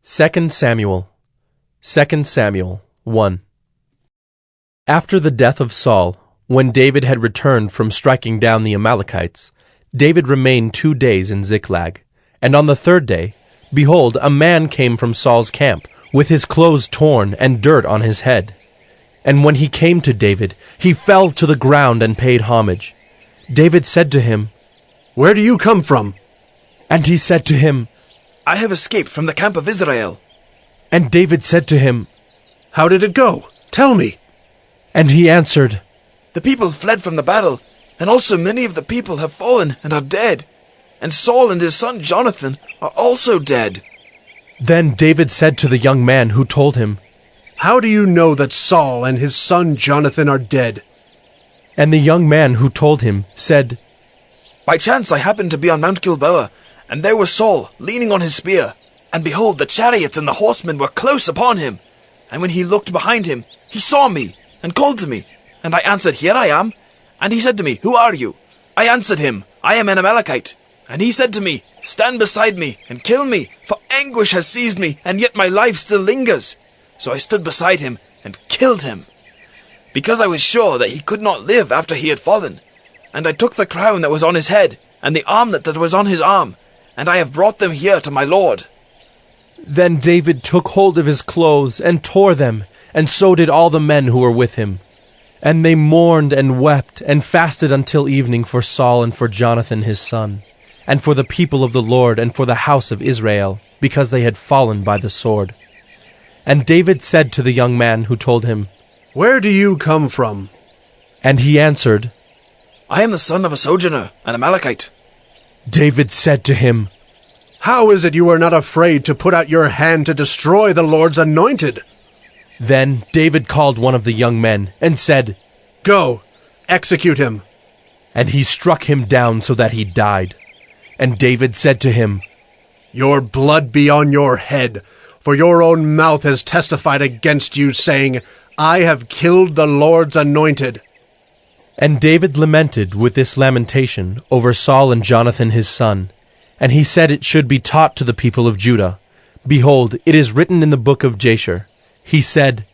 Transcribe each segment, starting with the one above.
2 Samuel 1. After the death of Saul, when David had returned from striking down the Amalekites, David remained 2 days in Ziklag. And on the 3rd day, behold, a man came from Saul's camp, with his clothes torn and dirt on his head. And when he came to David, he fell to the ground and paid homage. David said to him, "Where do you come from?" And he said to him, "I have escaped from the camp of Israel." And David said to him, "How did it go? Tell me." And he answered, "The people fled from the battle, and also many of the people have fallen and are dead. And Saul and his son Jonathan are also dead." Then David said to the young man who told him, "How do you know that Saul and his son Jonathan are dead?" And the young man who told him said, "By chance I happened to be on Mount Gilboa, and there was Saul leaning on his spear. And behold, the chariots and the horsemen were close upon him. And when he looked behind him, he saw me, and called to me. And I answered, 'Here I am.' And he said to me, 'Who are you?' I answered him, 'I am an Amalekite.' And he said to me, 'Stand beside me, and kill me, for anguish has seized me, and yet my life still lingers.' So I stood beside him, and killed him, because I was sure that he could not live after he had fallen. And I took the crown that was on his head, and the armlet that was on his arm, and I have brought them here to my lord." Then David took hold of his clothes and tore them, and so did all the men who were with him. And they mourned and wept and fasted until evening for Saul and for Jonathan his son, and for the people of the Lord and for the house of Israel, because they had fallen by the sword. And David said to the young man who told him, "Where do you come from?" And he answered, "I am the son of a sojourner, an Amalekite." David said to him, "How is it you are not afraid to put out your hand to destroy the Lord's anointed?" Then David called one of the young men and said, "Go, execute him." And he struck him down so that he died. And David said to him, "Your blood be on your head, for your own mouth has testified against you, saying, 'I have killed the Lord's anointed.'" And David lamented with this lamentation over Saul and Jonathan his son. And he said it should be taught to the people of Judah. Behold, it is written in the book of Jasher. He said,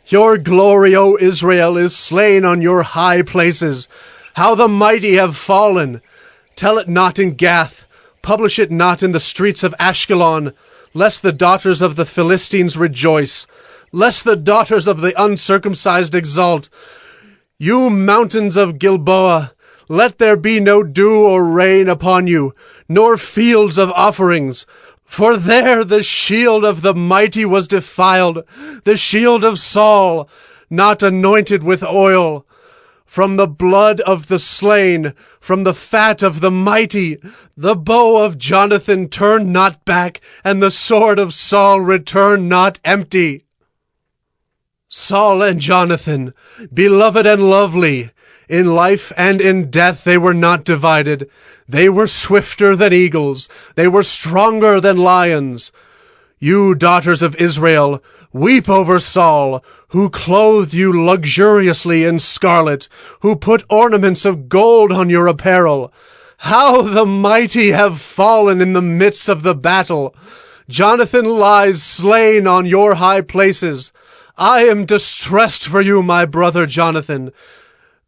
"Your glory, O Israel, is slain on your high places. How the mighty have fallen! Tell it not in Gath, publish it not in the streets of Ashkelon, lest the daughters of the Philistines rejoice, lest the daughters of the uncircumcised exult. You mountains of Gilboa, let there be no dew or rain upon you, nor fields of offerings. For there the shield of the mighty was defiled, the shield of Saul, not anointed with oil. From the blood of the slain, from the fat of the mighty, the bow of Jonathan turned not back, and the sword of Saul returned not empty. Saul and Jonathan, beloved and lovely, in life and in death they were not divided. They were swifter than eagles, they were stronger than lions. You daughters of Israel, weep over Saul, who clothed you luxuriously in scarlet, who put ornaments of gold on your apparel. How the mighty have fallen in the midst of the battle! Jonathan lies slain on your high places. I am distressed for you, my brother Jonathan.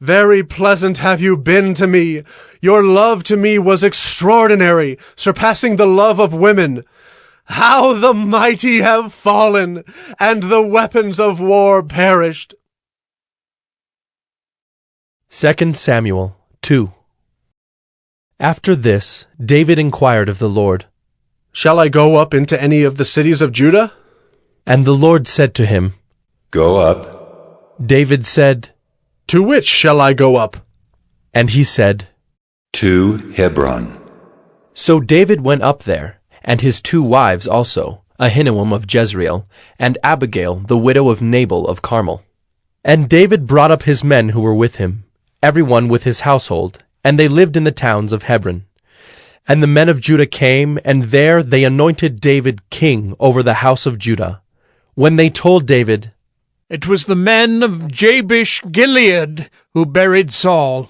Very pleasant have you been to me. Your love to me was extraordinary, surpassing the love of women. How the mighty have fallen, and the weapons of war perished." 2 Samuel 2. After this, David inquired of the Lord, "Shall I go up into any of the cities of Judah?" And the Lord said to him, "Go up." David said, "To which shall I go up?" And he said, "To Hebron." So David went up there, and his 2 wives also, Ahinoam of Jezreel, and Abigail the widow of Nabal of Carmel. And David brought up his men who were with him, every one with his household, and they lived in the towns of Hebron. And the men of Judah came, and there they anointed David king over the house of Judah. When they told David, "It was the men of Jabesh Gilead who buried Saul,"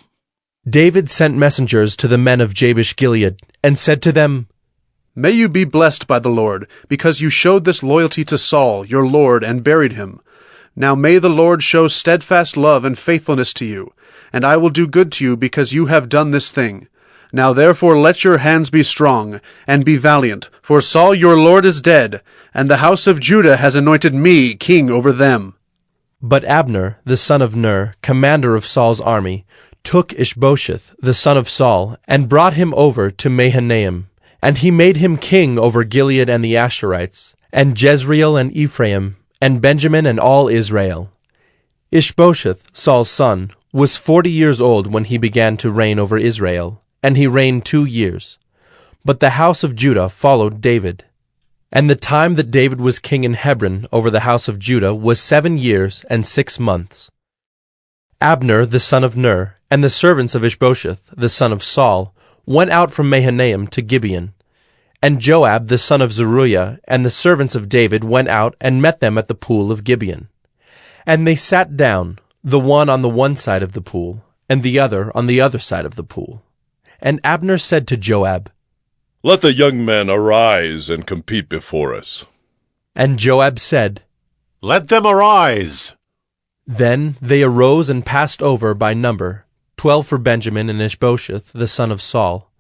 David sent messengers to the men of Jabesh Gilead, and said to them, May you be blessed by the Lord, because you showed this loyalty to Saul, your lord, and buried him. Now may the Lord show steadfast love and faithfulness to you, and I will do good to you because you have done this thing. Now therefore let your hands be strong, and be valiant, for Saul your lord is dead, and the house of Judah has anointed me king over them. But Abner, the son of Ner, commander of Saul's army, took Ishbosheth, the son of Saul, and brought him over to Mahanaim. And he made him king over Gilead and the Asherites, and Jezreel and Ephraim, and Benjamin and all Israel. Ishbosheth, Saul's son, was 40 years old when he began to reign over Israel, and he reigned 2 years. But the house of Judah followed David. And the time that David was king in Hebron over the house of Judah was 7 years and 6 months. Abner, the son of Ner, and the servants of Ishbosheth, the son of Saul, went out from Mahanaim to Gibeon. And Joab the son of Zeruiah and the servants of David went out and met them at the pool of Gibeon. And they sat down, the one on the one side of the pool, and the other on the other side of the pool. And Abner said to Joab, "Let the young men arise and compete before us." And Joab said, "Let them arise." Then they arose and passed over by number, 12 for Benjamin and Ishbosheth, the son of Saul,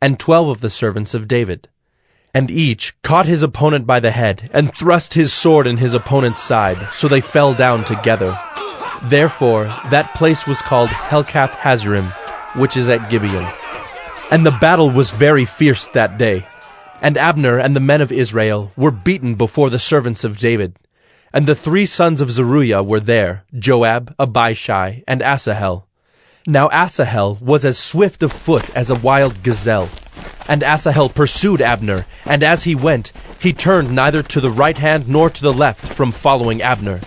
and 12 of the servants of David. And each caught his opponent by the head, and thrust his sword in his opponent's side, so they fell down together. Therefore that place was called Helkath Hazzurim, which is at Gibeon. And the battle was very fierce that day. And Abner and the men of Israel were beaten before the servants of David. And the 3 sons of Zeruiah were there, Joab, Abishai, and Asahel. Now Asahel was as swift of foot as a wild gazelle. And Asahel pursued Abner, and as he went, he turned neither to the right hand nor to the left from following Abner.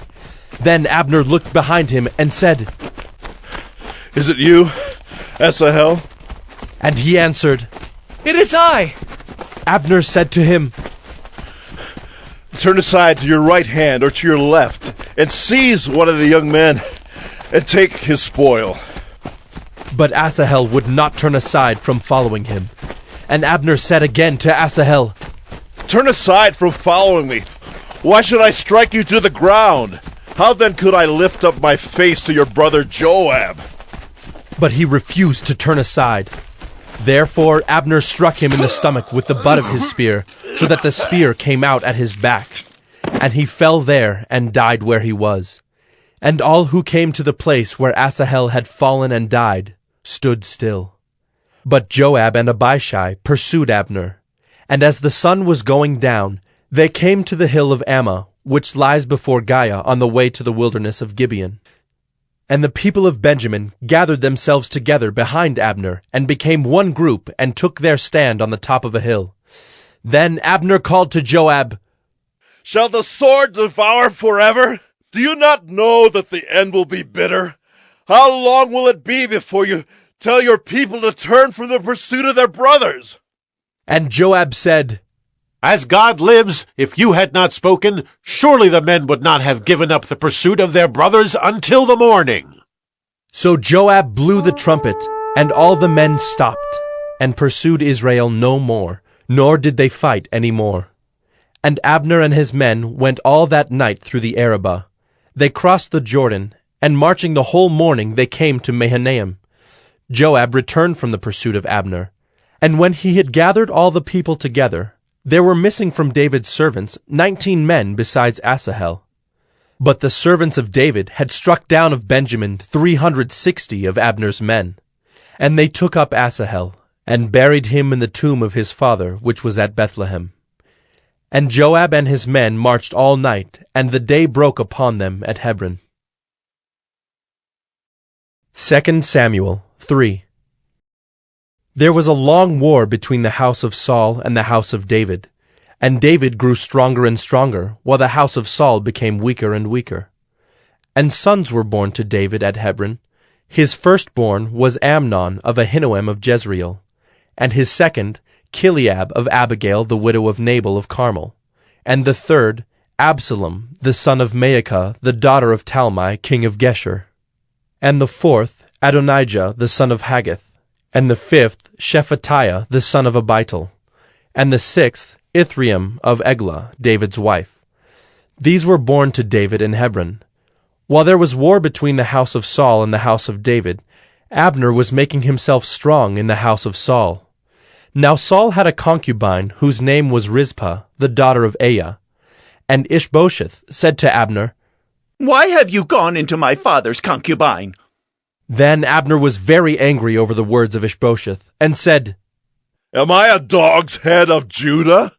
Then Abner looked behind him and said, "Is it you, Asahel?" And he answered, It is I. Abner said to him, "Turn aside to your right hand or to your left, and seize one of the young men, and take his spoil." But Asahel would not turn aside from following him. And Abner said again to Asahel, "Turn aside from following me. Why should I strike you to the ground? How then could I lift up my face to your brother Joab?" But he refused to turn aside. Therefore Abner struck him in the stomach with the butt of his spear, so that the spear came out at his back. And he fell there and died where he was. And all who came to the place where Asahel had fallen and died stood still. But Joab and Abishai pursued Abner. And as the sun was going down, they came to the hill of Ammah, which lies before Giah on the way to the wilderness of Gibeon. And the people of Benjamin gathered themselves together behind Abner, and became one group, and took their stand on the top of a hill. Then Abner called to Joab, "Shall the sword devour forever? Do you not know that the end will be bitter? How long will it be before you tell your people to turn from the pursuit of their brothers?" And Joab said, As God lives, if you had not spoken, surely the men would not have given up the pursuit of their brothers until the morning. So Joab blew the trumpet, and all the men stopped, and pursued Israel no more, nor did they fight any more. And Abner and his men went all that night through the Arabah. They crossed the Jordan, and marching the whole morning they came to Mahanaim. Joab returned from the pursuit of Abner. And when he had gathered all the people together, there were missing from David's servants 19 men besides Asahel. But the servants of David had struck down of Benjamin 360 of Abner's men. And they took up Asahel, and buried him in the tomb of his father, which was at Bethlehem. And Joab and his men marched all night, and the day broke upon them at Hebron. 2 Samuel 3. There was a long war between the house of Saul and the house of David, and David grew stronger and stronger, while the house of Saul became weaker and weaker. And sons were born to David at Hebron. His firstborn was Amnon of Ahinoam of Jezreel, and his second, Chileab of Abigail the widow of Nabal of Carmel, and the third, Absalom the son of Maacah the daughter of Talmai king of Geshur, and the fourth, Adonijah the son of Haggith, and the fifth, Shephatiah the son of Abital, and the sixth Ithream of Eglah, David's wife. These were born to David in Hebron. While there was war between the house of Saul and the house of David, Abner was making himself strong in the house of Saul. Now Saul had a concubine whose name was Rizpah, the daughter of Aiah. And Ishbosheth said to Abner, "Why have you gone into my father's concubine?" Then Abner was very angry over the words of Ishbosheth, and said, Am I a dog's head of Judah?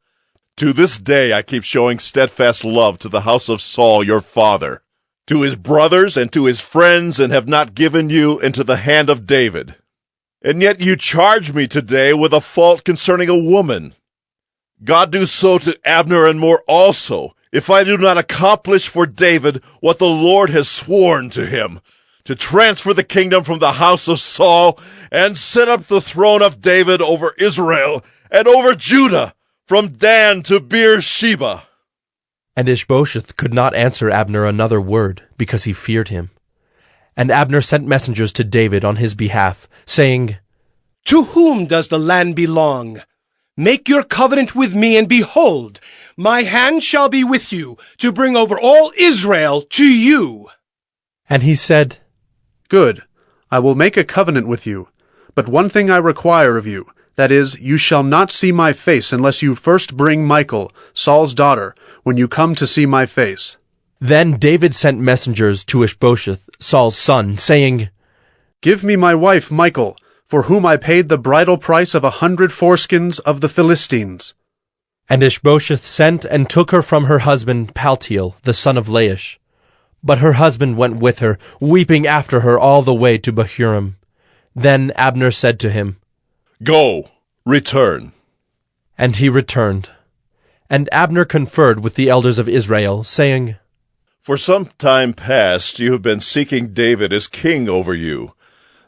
To this day I keep showing steadfast love to the house of Saul your father, to his brothers and to his friends, and have not given you into the hand of David. And yet you charge me today with a fault concerning a woman. God do so to Abner and more also, if I do not accomplish for David what the Lord has sworn to him, to transfer the kingdom from the house of Saul and set up the throne of David over Israel and over Judah, from Dan to Beersheba. And Ishbosheth could not answer Abner another word, because he feared him. And Abner sent messengers to David on his behalf, saying, To whom does the land belong? Make your covenant with me, and behold, my hand shall be with you, to bring over all Israel to you. And he said, Good, I will make a covenant with you. But one thing I require of you, that is, you shall not see my face unless you first bring Michal, Saul's daughter, when you come to see my face. Then David sent messengers to Ishbosheth, Saul's son, saying, Give me my wife Michal, for whom I paid the bridal price of 100 foreskins of the Philistines. And Ishbosheth sent and took her from her husband Paltiel, the son of Laish. But her husband went with her, weeping after her all the way to Bahurim. Then Abner said to him, Go, return. And he returned. And Abner conferred with the elders of Israel, saying, For some time past you have been seeking David as king over you.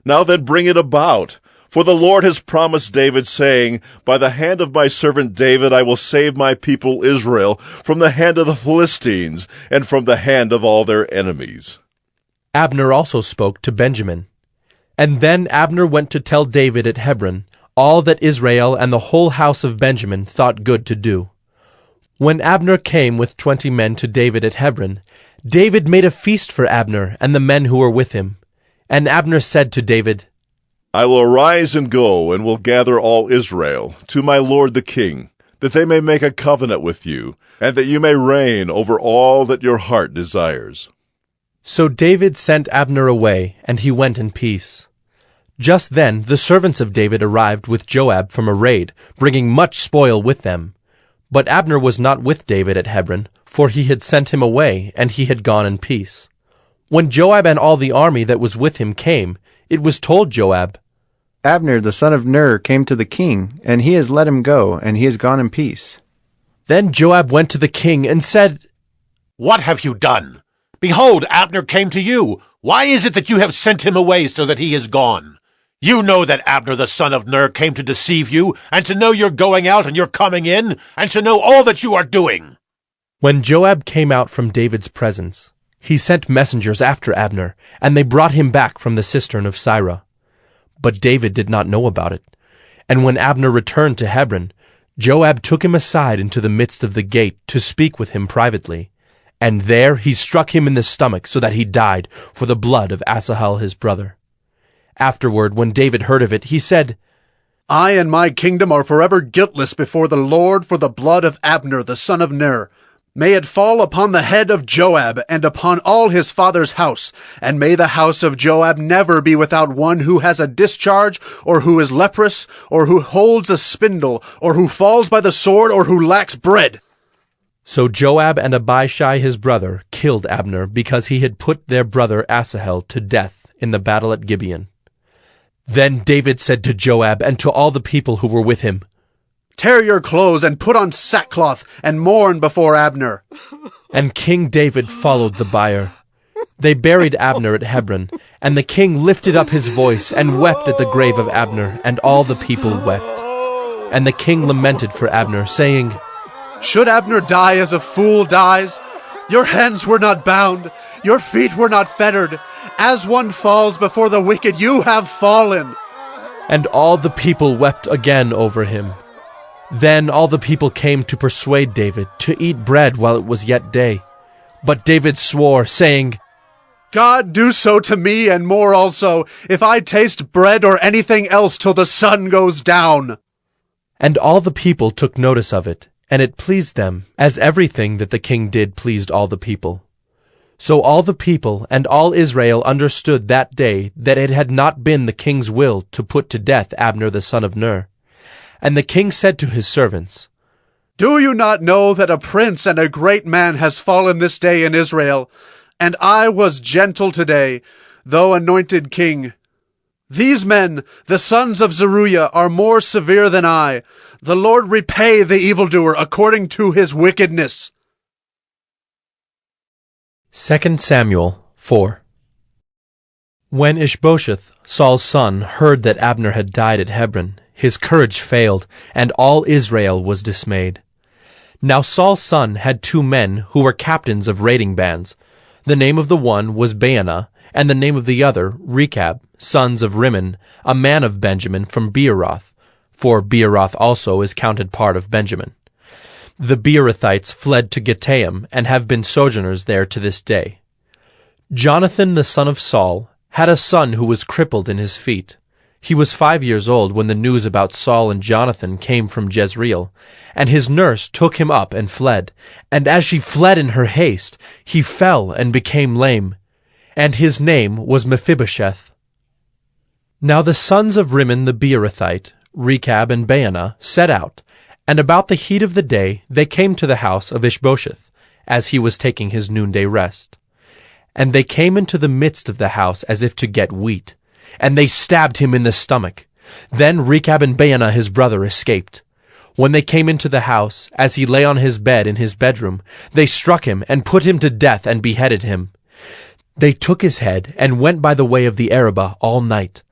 Now then bring it about. For the Lord has promised David, saying, By the hand of my servant David I will save my people Israel from the hand of the Philistines, and from the hand of all their enemies. Abner also spoke to Benjamin. And then Abner went to tell David at Hebron all that Israel and the whole house of Benjamin thought good to do. When Abner came with 20 men to David at Hebron, David made a feast for Abner and the men who were with him. And Abner said to David, I will arise and go, and will gather all Israel to my lord the king, that they may make a covenant with you, and that you may reign over all that your heart desires. So David sent Abner away, and he went in peace. Just then the servants of David arrived with Joab from a raid, bringing much spoil with them. But Abner was not with David at Hebron, for he had sent him away, and he had gone in peace. When Joab and all the army that was with him came, it was told Joab, Abner the son of Ner came to the king, and he has let him go, and he has gone in peace. Then Joab went to the king and said, What have you done? Behold, Abner came to you. Why is it that you have sent him away so that he is gone? You know that Abner the son of Ner came to deceive you, and to know you're going out and you're coming in, and to know all that you are doing. When Joab came out from David's presence, he sent messengers after Abner, and they brought him back from the cistern of Sirah. But David did not know about it. And when Abner returned to Hebron, Joab took him aside into the midst of the gate to speak with him privately. And there he struck him in the stomach so that he died for the blood of Asahel his brother. Afterward, when David heard of it, he said, I and my kingdom are forever guiltless before the Lord for the blood of Abner the son of Ner. May it fall upon the head of Joab and upon all his father's house, and may the house of Joab never be without one who has a discharge, or who is leprous, or who holds a spindle, or who falls by the sword, or who lacks bread. So Joab and Abishai his brother killed Abner because he had put their brother Asahel to death in the battle at Gibeon. Then David said to Joab and to all the people who were with him, Tear your clothes and put on sackcloth and mourn before Abner. And King David followed the bier. They buried Abner at Hebron, and the king lifted up his voice and wept at the grave of Abner, and all the people wept. And the king lamented for Abner, saying, Should Abner die as a fool dies? Your hands were not bound, your feet were not fettered. As one falls before the wicked, you have fallen. And all the people wept again over him. Then all the people came to persuade David to eat bread while it was yet day. But David swore, saying, God do so to me and more also, if I taste bread or anything else till the sun goes down. And all the people took notice of it, and it pleased them, as everything that the king did pleased all the people. So all the people and all Israel understood that day that it had not been the king's will to put to death Abner the son of Ner. And the king said to his servants, Do you not know that a prince and a great man has fallen this day in Israel? And I was gentle today, though anointed king. These men, the sons of Zeruiah, are more severe than I. The Lord repay the evildoer according to his wickedness. 2 Samuel 4. When Ishbosheth, Saul's son, heard that Abner had died at Hebron, his courage failed, and all Israel was dismayed. Now Saul's son had 2 men who were captains of raiding bands. The name of the one was Baanah, and the name of the other Rechab, sons of Rimmon, a man of Benjamin from Beeroth, for Beeroth also is counted part of Benjamin. The Beerothites fled to Gittaim, and have been sojourners there to this day. Jonathan the son of Saul had a son who was crippled in his feet. He was 5 years old when the news about Saul and Jonathan came from Jezreel, and his nurse took him up and fled. And as she fled in her haste, he fell and became lame. And his name was Mephibosheth. Now the sons of Rimmon the Beerothite, Rechab and Baanah, set out, and about the heat of the day they came to the house of Ishbosheth, as he was taking his noonday rest. And they came into the midst of the house as if to get wheat, and they stabbed him in the stomach. Then Rechab and Baanah his brother escaped. When they came into the house, as he lay on his bed in his bedroom, they struck him and put him to death and beheaded him. They took his head and went by the way of the Arabah all night,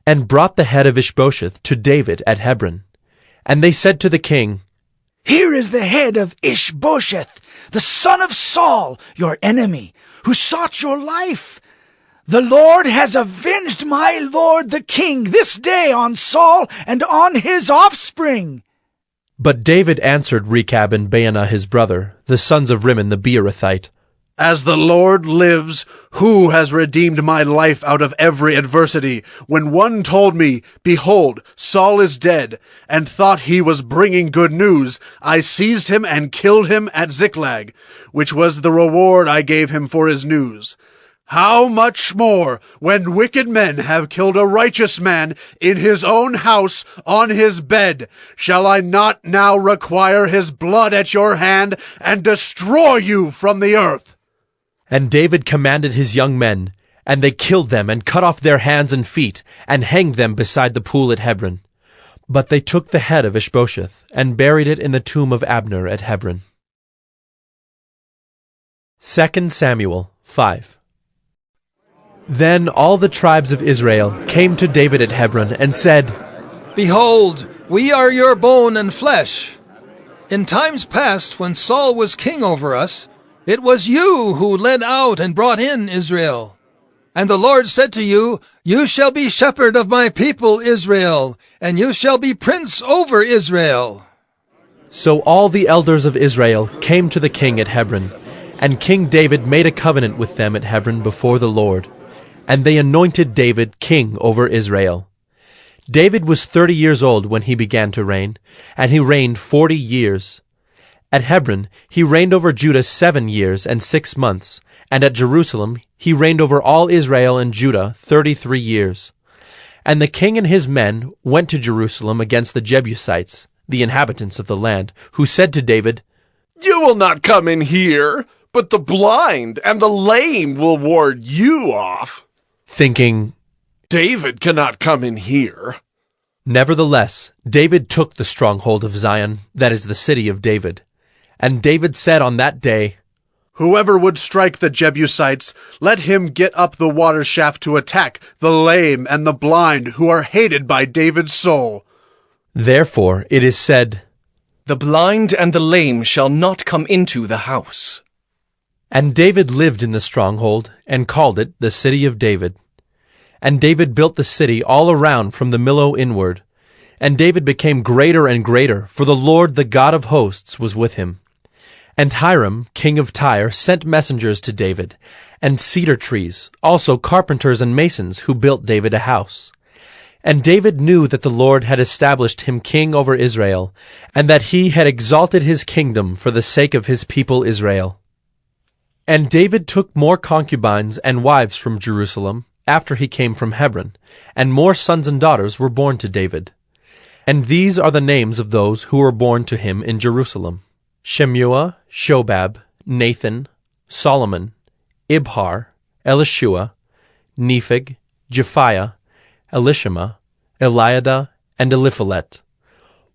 and brought the head of Ishbosheth to David at Hebron. And they said to the king, Here is the head of Ishbosheth, the son of Saul, your enemy, who sought your life. The Lord has avenged my lord the king this day on Saul and on his offspring. But David answered Rechab and Baanah his brother, the sons of Rimmon the Beerothite, As the Lord lives, who has redeemed my life out of every adversity, when one told me, Behold, Saul is dead, and thought he was bringing good news, I seized him and killed him at Ziklag, which was the reward I gave him for his news. How much more, when wicked men have killed a righteous man in his own house on his bed, shall I not now require his blood at your hand and destroy you from the earth? And David commanded his young men, and they killed them and cut off their hands and feet, and hanged them beside the pool at Hebron. But they took the head of Ishbosheth, and buried it in the tomb of Abner at Hebron. 2 Samuel 5. Then all the tribes of Israel came to David at Hebron and said, Behold, we are your bone and flesh. In times past, when Saul was king over us, it was you who led out and brought in Israel. And the Lord said to you, You shall be shepherd of my people Israel, and you shall be prince over Israel. So all the elders of Israel came to the king at Hebron, and King David made a covenant with them at Hebron before the Lord. And they anointed David king over Israel. David was 30 years old when he began to reign, and he reigned 40 years. At Hebron he reigned over Judah 7 years and 6 months, and at Jerusalem he reigned over all Israel and Judah 33 years. And the king and his men went to Jerusalem against the Jebusites, the inhabitants of the land, who said to David, You will not come in here, but the blind and the lame will ward you off. Thinking, David cannot come in here. Nevertheless, David took the stronghold of Zion, that is the city of David. And David said on that day, Whoever would strike the Jebusites, let him get up the water shaft to attack the lame and the blind who are hated by David's soul. Therefore it is said, The blind and the lame shall not come into the house. And David lived in the stronghold, and called it the city of David. And David built the city all around from the Millo inward. And David became greater and greater, for the Lord, the God of hosts, was with him. And Hiram, king of Tyre, sent messengers to David, and cedar trees, also carpenters and masons, who built David a house. And David knew that the Lord had established him king over Israel, and that he had exalted his kingdom for the sake of his people Israel. And David took more concubines and wives from Jerusalem, after he came from Hebron, and more sons and daughters were born to David. And these are the names of those who were born to him in Jerusalem: Shemua, Shobab, Nathan, Solomon, Ibhar, Elishua, Nepheg, Japhiah, Elishama, Eliada, and Eliphalet.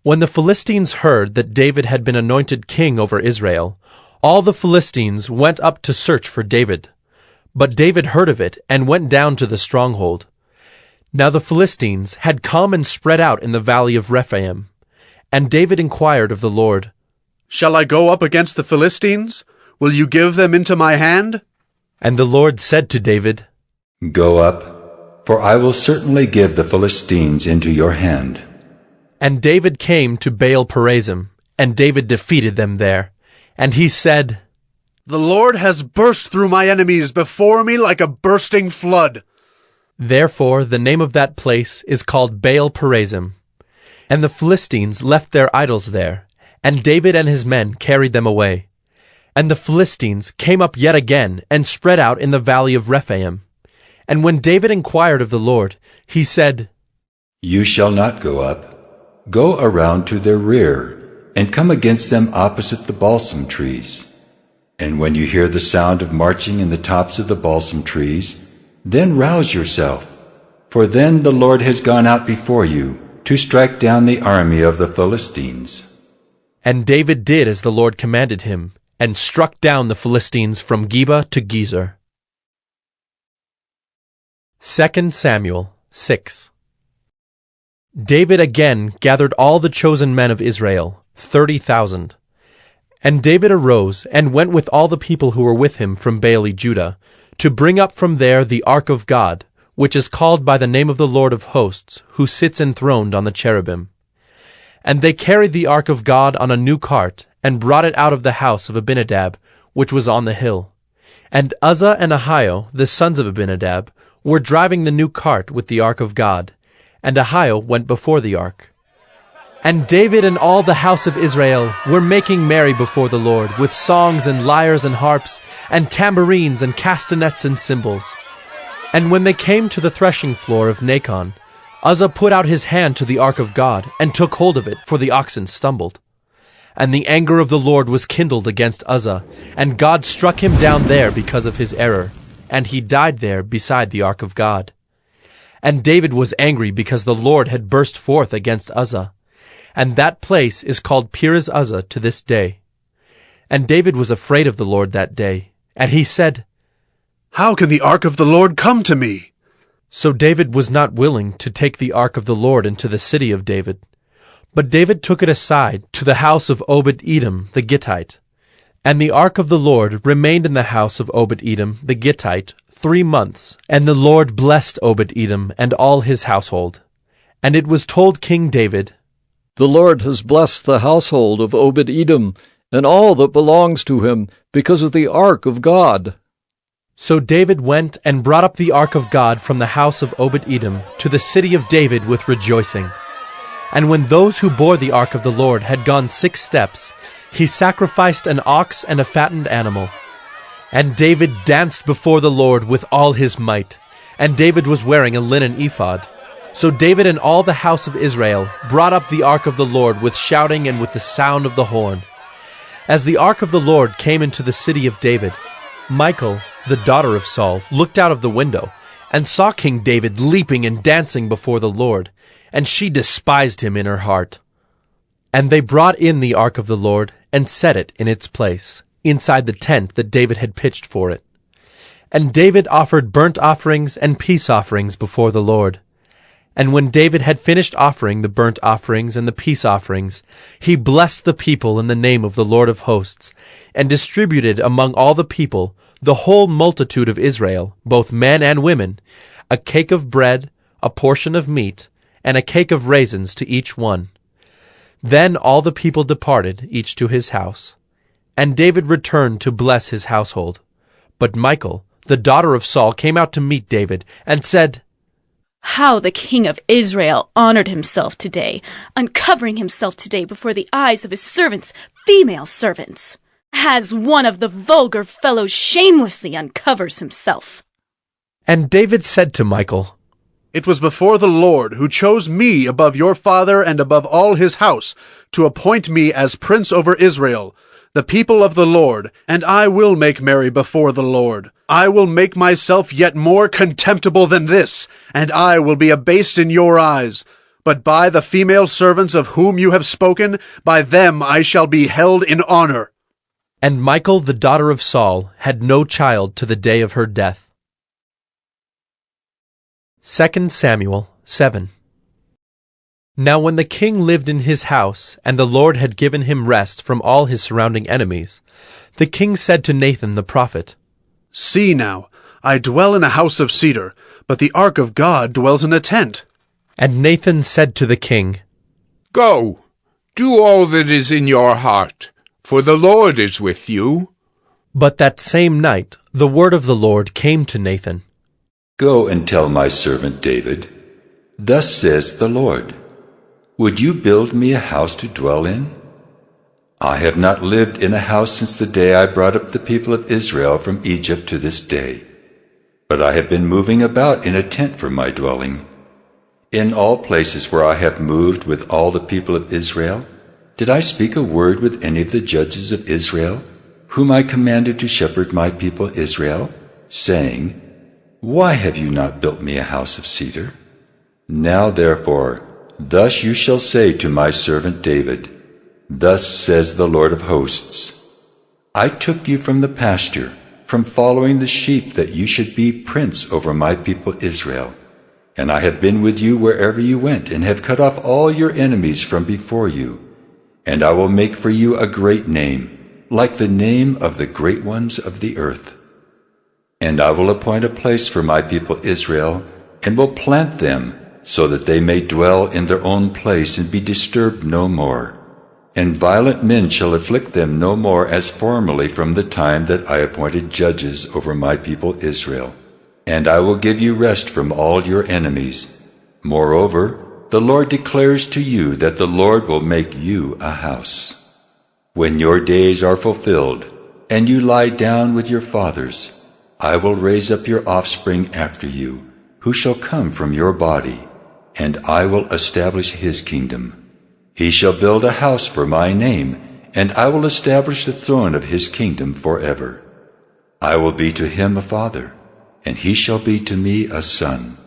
When the Philistines heard that David had been anointed king over Israel, all the Philistines went up to search for David. But David heard of it and went down to the stronghold. Now the Philistines had come and spread out in the valley of Rephaim. And David inquired of the Lord, "Shall I go up against the Philistines? Will you give them into my hand?" And the Lord said to David, Go up, for I will certainly give the Philistines into your hand. And David came to Baal-perazim, and David defeated them there. And he said, "The Lord has burst through my enemies before me like a bursting flood." Therefore the name of that place is called Baal-perazim. And the Philistines left their idols there, and David and his men carried them away. And the Philistines came up yet again, and spread out in the valley of Rephaim. And when David inquired of the Lord, he said, You shall not go up. Go around to their rear, and come against them opposite the balsam trees. And when you hear the sound of marching in the tops of the balsam trees, then rouse yourself, for then the Lord has gone out before you to strike down the army of the Philistines. And David did as the Lord commanded him, and struck down the Philistines from Geba to Gezer. 2 Samuel 6. David again gathered all the chosen men of Israel, 30,000. And David arose and went with all the people who were with him from Baale-Judah, to bring up from there the ark of God, which is called by the name of the Lord of hosts, who sits enthroned on the cherubim. And they carried the ark of God on a new cart, and brought it out of the house of Abinadab, which was on the hill. And Uzzah and Ahio, the sons of Abinadab, were driving the new cart with the ark of God, and Ahio went before the ark. And David and all the house of Israel were making merry before the Lord, with songs and lyres and harps, and tambourines and castanets and cymbals. And when they came to the threshing floor of Nacon, Uzzah put out his hand to the ark of God, and took hold of it, for the oxen stumbled. And the anger of the Lord was kindled against Uzzah, and God struck him down there because of his error, and he died there beside the ark of God. And David was angry because the Lord had burst forth against Uzzah. And that place is called Perez-Uzzah to this day. And David was afraid of the Lord that day, and he said, "How can the ark of the Lord come to me?" So David was not willing to take the ark of the Lord into the city of David. But David took it aside to the house of Obed-Edom the Gittite. And the ark of the Lord remained in the house of Obed-Edom the Gittite 3 months, and the Lord blessed Obed-Edom and all his household. And it was told King David, The Lord has blessed the household of Obed-Edom and all that belongs to him because of the ark of God. So David went and brought up the ark of God from the house of Obed-Edom to the city of David with rejoicing. And when those who bore the ark of the Lord had gone 6 steps, he sacrificed an ox and a fattened animal. And David danced before the Lord with all his might, and David was wearing a linen ephod. So David and all the house of Israel brought up the ark of the Lord with shouting and with the sound of the horn. As the ark of the Lord came into the city of David, Michal, the daughter of Saul, looked out of the window, and saw King David leaping and dancing before the Lord, and she despised him in her heart. And they brought in the ark of the Lord, and set it in its place, inside the tent that David had pitched for it. And David offered burnt offerings and peace offerings before the Lord. And when David had finished offering the burnt offerings and the peace offerings, he blessed the people in the name of the Lord of hosts, and distributed among all the people, the whole multitude of Israel, both men and women, a cake of bread, a portion of meat, and a cake of raisins to each one. Then all the people departed, each to his house. And David returned to bless his household. But Michal, the daughter of Saul, came out to meet David, and said, "How the king of Israel honored himself today, uncovering himself today before the eyes of his servants, female servants, as one of the vulgar fellows shamelessly uncovers himself." And David said to Michal, "It was before the Lord who chose me above your father and above all his house, to appoint me as prince over Israel, the people of the Lord, and I will make merry before the Lord. I will make myself yet more contemptible than this, and I will be abased in your eyes. But by the female servants of whom you have spoken, by them I shall be held in honor." And Michal, the daughter of Saul, had no child to the day of her death. 2 Samuel 7. Now when the king lived in his house, and the Lord had given him rest from all his surrounding enemies, the king said to Nathan the prophet, "See now, I dwell in a house of cedar, but the ark of God dwells in a tent." And Nathan said to the king, "Go, do all that is in your heart, for the Lord is with you." But that same night the word of the Lord came to Nathan. "Go and tell my servant David, Thus says the Lord, Would you build me a house to dwell in? I have not lived in a house since the day I brought up the people of Israel from Egypt to this day, but I have been moving about in a tent for my dwelling. In all places where I have moved with all the people of Israel, did I speak a word with any of the judges of Israel, whom I commanded to shepherd my people Israel, saying, Why have you not built me a house of cedar? Now therefore, thus you shall say to my servant David, Thus says the Lord of hosts, I took you from the pasture, from following the sheep, that you should be prince over my people Israel. And I have been with you wherever you went, and have cut off all your enemies from before you. And I will make for you a great name, like the name of the great ones of the earth. And I will appoint a place for my people Israel, and will plant them, so that they may dwell in their own place and be disturbed no more. And violent men shall afflict them no more as formerly from the time that I appointed judges over my people Israel. And I will give you rest from all your enemies. Moreover, the Lord declares to you that the Lord will make you a house. When your days are fulfilled, and you lie down with your fathers, I will raise up your offspring after you, who shall come from your body, and I will establish his kingdom. He shall build a house for my name, and I will establish the throne of his kingdom forever. I will be to him a father, and he shall be to me a son.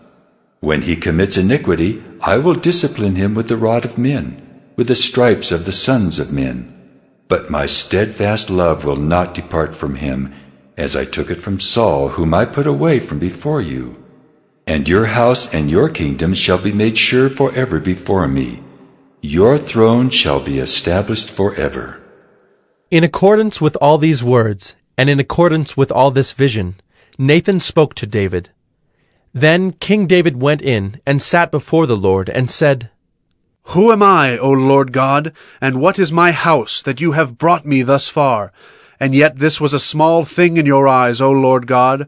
When he commits iniquity, I will discipline him with the rod of men, with the stripes of the sons of men. But my steadfast love will not depart from him, as I took it from Saul, whom I put away from before you. And your house and your kingdom shall be made sure forever before me. Your throne shall be established forever." In accordance with all these words, and in accordance with all this vision, Nathan spoke to David. Then King David went in and sat before the Lord and said, "Who am I, O Lord God, and what is my house, that you have brought me thus far? And yet this was a small thing in your eyes, O Lord God.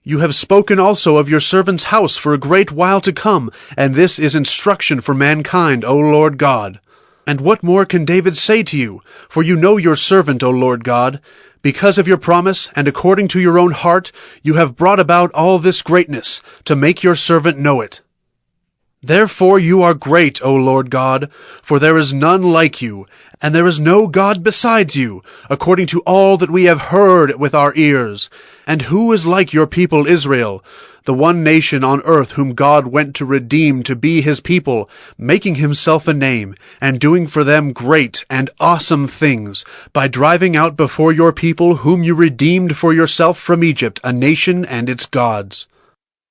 You have spoken also of your servant's house for a great while to come, and this is instruction for mankind, O Lord God. And what more can David say to you? For you know your servant, O Lord God. Because of your promise, and according to your own heart, you have brought about all this greatness, to make your servant know it. Therefore you are great, O Lord God, for there is none like you, and there is no God besides you, according to all that we have heard with our ears. And who is like your people Israel, the one nation on earth whom God went to redeem to be his people, making himself a name, and doing for them great and awesome things, by driving out before your people whom you redeemed for yourself from Egypt, a nation and its gods.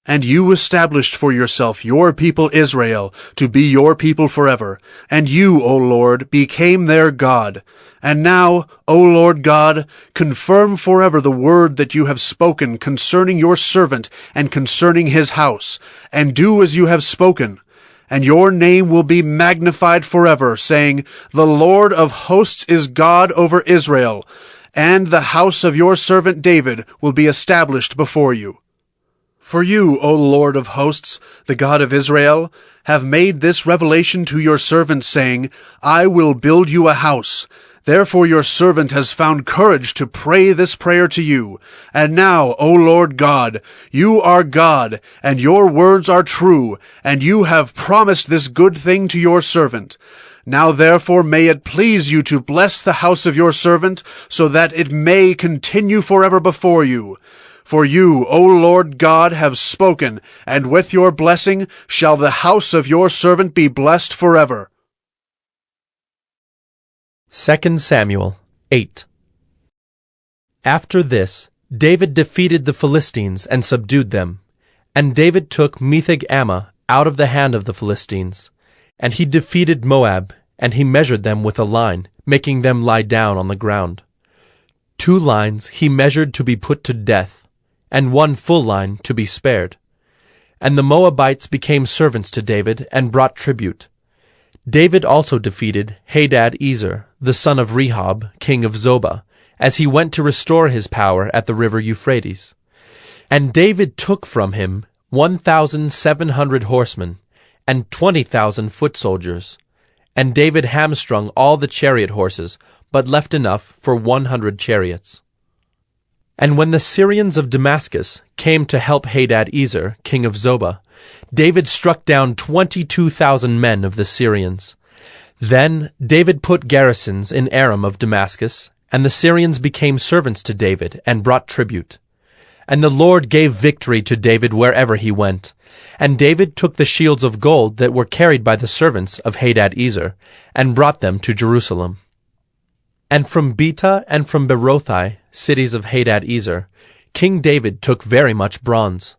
And you established for yourself your people Israel, to be your people forever. And you, O Lord, became their God. And now, O Lord God, confirm forever the word that you have spoken concerning your servant and concerning his house, and do as you have spoken. and your name will be magnified forever, saying, The Lord of hosts is God over Israel, and the house of your servant David will be established before you. For you, O Lord of hosts, the God of Israel, have made this revelation to your servant, saying, I will build you a house. Therefore your servant has found courage to pray this prayer to you. And now, O Lord God, you are God, and your words are true, and you have promised this good thing to your servant. Now therefore may it please you to bless the house of your servant, so that it may continue forever before you. For you, O Lord God, have spoken, and with your blessing shall the house of your servant be blessed forever. 2 Samuel 8. After this, David defeated the Philistines and subdued them. And David took Metheg-Ammah out of the hand of the Philistines. And he defeated Moab, and he measured them with a line, making them lie down on the ground. 2 lines he measured to be put to death, and 1 full line to be spared. And the Moabites became servants to David, and brought tribute. David also defeated Hadad-ezer, the son of Rehob, king of Zobah, as he went to restore his power at the river Euphrates. And David took from him 1,700 horsemen, and 20,000 foot soldiers. And David hamstrung all the chariot horses, but left enough for 100 chariots. And when the Syrians of Damascus came to help Hadad-ezer, king of Zobah, David struck down 22,000 men of the Syrians. Then David put garrisons in Aram of Damascus, and the Syrians became servants to David and brought tribute. And the Lord gave victory to David wherever he went. And David took the shields of gold that were carried by the servants of Hadad-ezer, and brought them to Jerusalem. And from Betah and from Berothai, cities of Hadad-ezer, King David took very much bronze.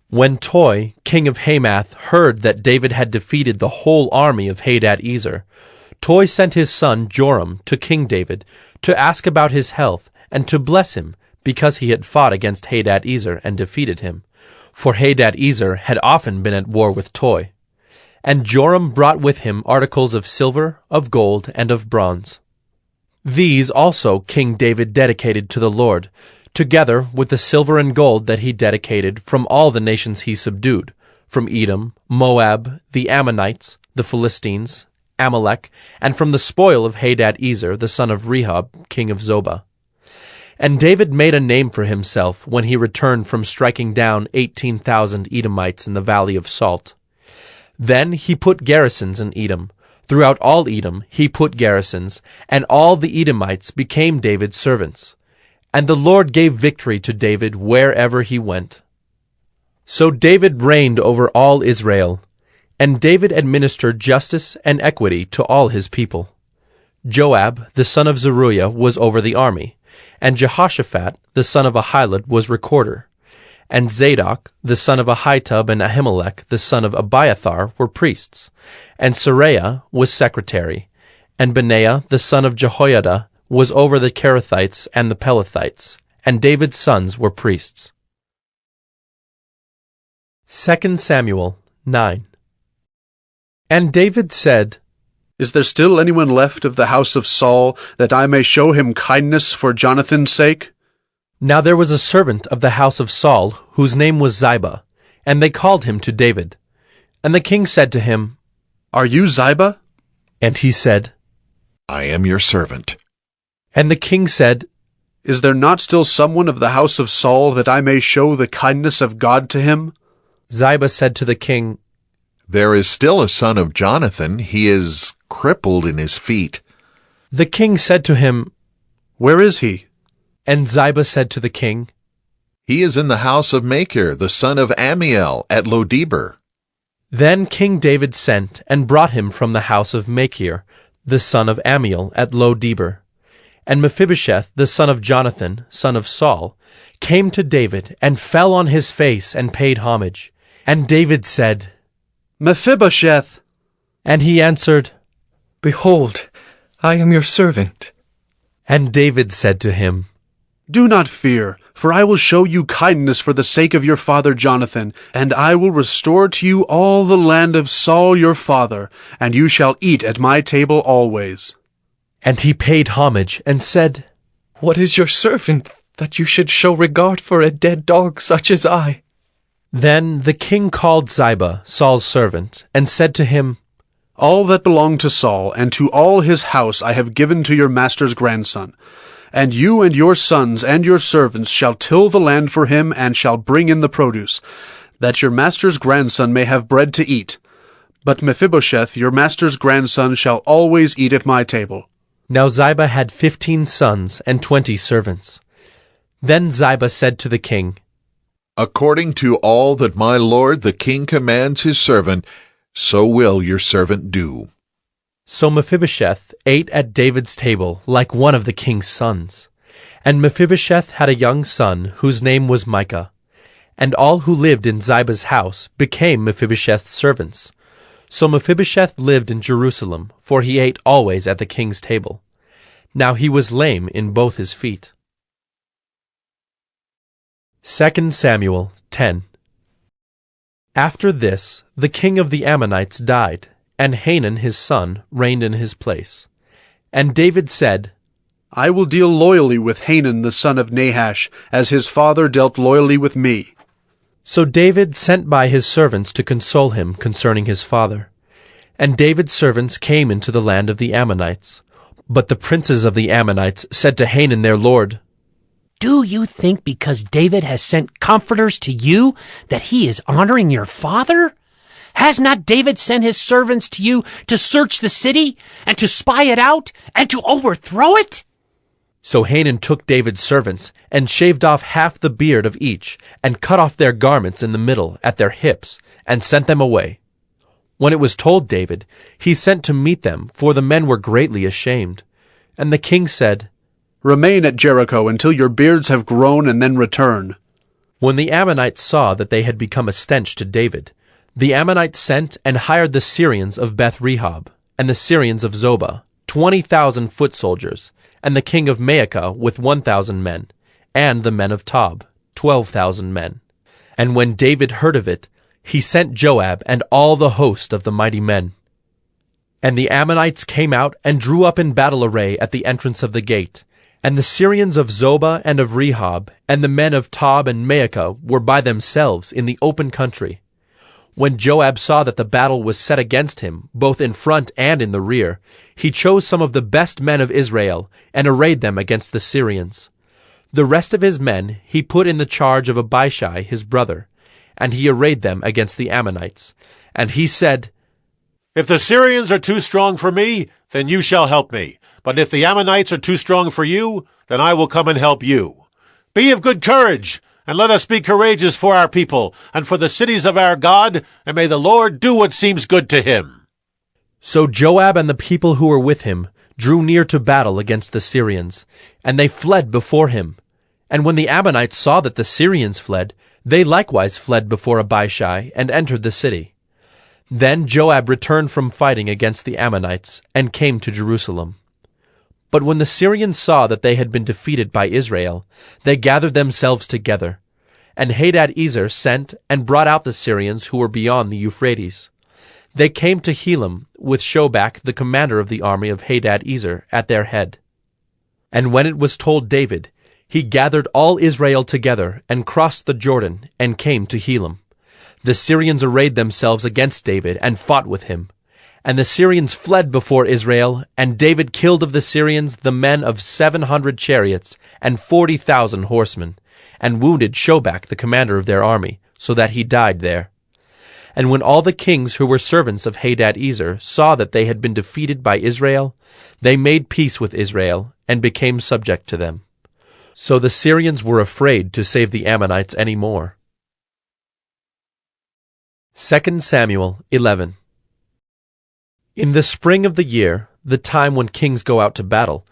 When Toi, king of Hamath, heard that David had defeated the whole army of Hadad-ezer, Toi sent his son Joram to King David to ask about his health and to bless him, because he had fought against Hadad-ezer and defeated him. For Hadad-ezer had often been at war with Toi. And Joram brought with him articles of silver, of gold, and of bronze. These also King David dedicated to the Lord, together with the silver and gold that he dedicated from all the nations he subdued, from Edom, Moab, the Ammonites, the Philistines, Amalek, and from the spoil of Hadad-ezer, the son of Rehob, king of Zobah. And David made a name for himself when he returned from striking down 18,000 Edomites in the valley of Salt. Then he put garrisons in Edom. Throughout all Edom he put garrisons, and all the Edomites became David's servants. And the Lord gave victory to David wherever he went. So David reigned over all Israel, and David administered justice and equity to all his people. Joab, the son of Zeruiah, was over the army, and Jehoshaphat, the son of Ahilud, was recorder. And Zadok, the son of Ahitub, and Ahimelech, the son of Abiathar, were priests. And Seraiah was secretary. And Benaiah, the son of Jehoiada, was over the Kerethites and the Pelethites, and David's sons were priests. 2 Samuel 9. And David said, Is there still anyone left of the house of Saul, that I may show him kindness for Jonathan's sake? Now there was a servant of the house of Saul, whose name was Ziba, and they called him to David. And the king said to him, Are you Ziba? And he said, I am your servant. And the king said, Is there not still someone of the house of Saul, that I may show the kindness of God to him? Ziba said to the king, There is still a son of Jonathan. He is crippled in his feet. The king said to him, Where is he? And Ziba said to the king, He is in the house of Machir, the son of Ammiel, at Lodebar. Then King David sent and brought him from the house of Machir, the son of Ammiel, at Lodebar. And Mephibosheth, the son of Jonathan, son of Saul, came to David and fell on his face and paid homage. And David said, Mephibosheth. And he answered, Behold, I am your servant. And David said to him, Do not fear, for I will show you kindness for the sake of your father Jonathan, and I will restore to you all the land of Saul your father, and you shall eat at my table always. And he paid homage and said, What is your servant, that you should show regard for a dead dog such as I? Then the king called Ziba, Saul's servant, and said to him, All that belonged to Saul and to all his house I have given to your master's grandson. And you and your sons and your servants shall till the land for him and shall bring in the produce, that your master's grandson may have bread to eat. But Mephibosheth, your master's grandson, shall always eat at my table. Now Ziba had 15 sons and 20 servants. Then Ziba said to the king, According to all that my lord the king commands his servant, so will your servant do. So Mephibosheth ate at David's table like one of the king's sons. And Mephibosheth had a young son whose name was Micah. And all who lived in Ziba's house became Mephibosheth's servants. So Mephibosheth lived in Jerusalem, for he ate always at the king's table. Now he was lame in both his feet. 2 Samuel 10. After this, the king of the Ammonites died, and Hanun his son reigned in his place. And David said, I will deal loyally with Hanun the son of Nahash, as his father dealt loyally with me. So David sent by his servants to console him concerning his father. And David's servants came into the land of the Ammonites. But the princes of the Ammonites said to Hanun their lord, Do you think because David has sent comforters to you that he is honoring your father? Has not David sent his servants to you to search the city, and to spy it out, and to overthrow it? So Hanun took David's servants, and shaved off half the beard of each, and cut off their garments in the middle, at their hips, and sent them away. When it was told David, he sent to meet them, for the men were greatly ashamed. And the king said, Remain at Jericho until your beards have grown, and then return. When the Ammonites saw that they had become a stench to David, the Ammonites sent and hired the Syrians of Beth-rehob, and the Syrians of Zobah, 20,000 foot soldiers, and the king of Maacah with 1,000 men, and the men of Tob, 12,000 men. And when David heard of it, he sent Joab and all the host of the mighty men. And the Ammonites came out and drew up in battle array at the entrance of the gate. And the Syrians of Zobah and of Rehob, and the men of Tob and Maacah were by themselves in the open country. When Joab saw that the battle was set against him, both in front and in the rear, he chose some of the best men of Israel, and arrayed them against the Syrians. The rest of his men he put in the charge of Abishai his brother, and he arrayed them against the Ammonites. And he said, If the Syrians are too strong for me, then you shall help me. But if the Ammonites are too strong for you, then I will come and help you. Be of good courage, and let us be courageous for our people, and for the cities of our God, and may the Lord do what seems good to him. So Joab and the people who were with him drew near to battle against the Syrians, and they fled before him. And when the Ammonites saw that the Syrians fled, they likewise fled before Abishai, and entered the city. Then Joab returned from fighting against the Ammonites, and came to Jerusalem. But when the Syrians saw that they had been defeated by Israel, they gathered themselves together. And Hadad-ezer sent and brought out the Syrians who were beyond the Euphrates. They came to Helam, with Shobach the commander of the army of Hadad-ezer at their head. And when it was told David, he gathered all Israel together, and crossed the Jordan, and came to Helam. The Syrians arrayed themselves against David, and fought with him. And the Syrians fled before Israel, and David killed of the Syrians the men of 700 chariots, and 40,000 horsemen, and wounded Shobach the commander of their army, so that he died there. And when all the kings who were servants of Hadad-ezer saw that they had been defeated by Israel, they made peace with Israel, and became subject to them. So the Syrians were afraid to save the Ammonites any more. 2 Samuel 11. In the spring of the year, the time when kings go out to battle,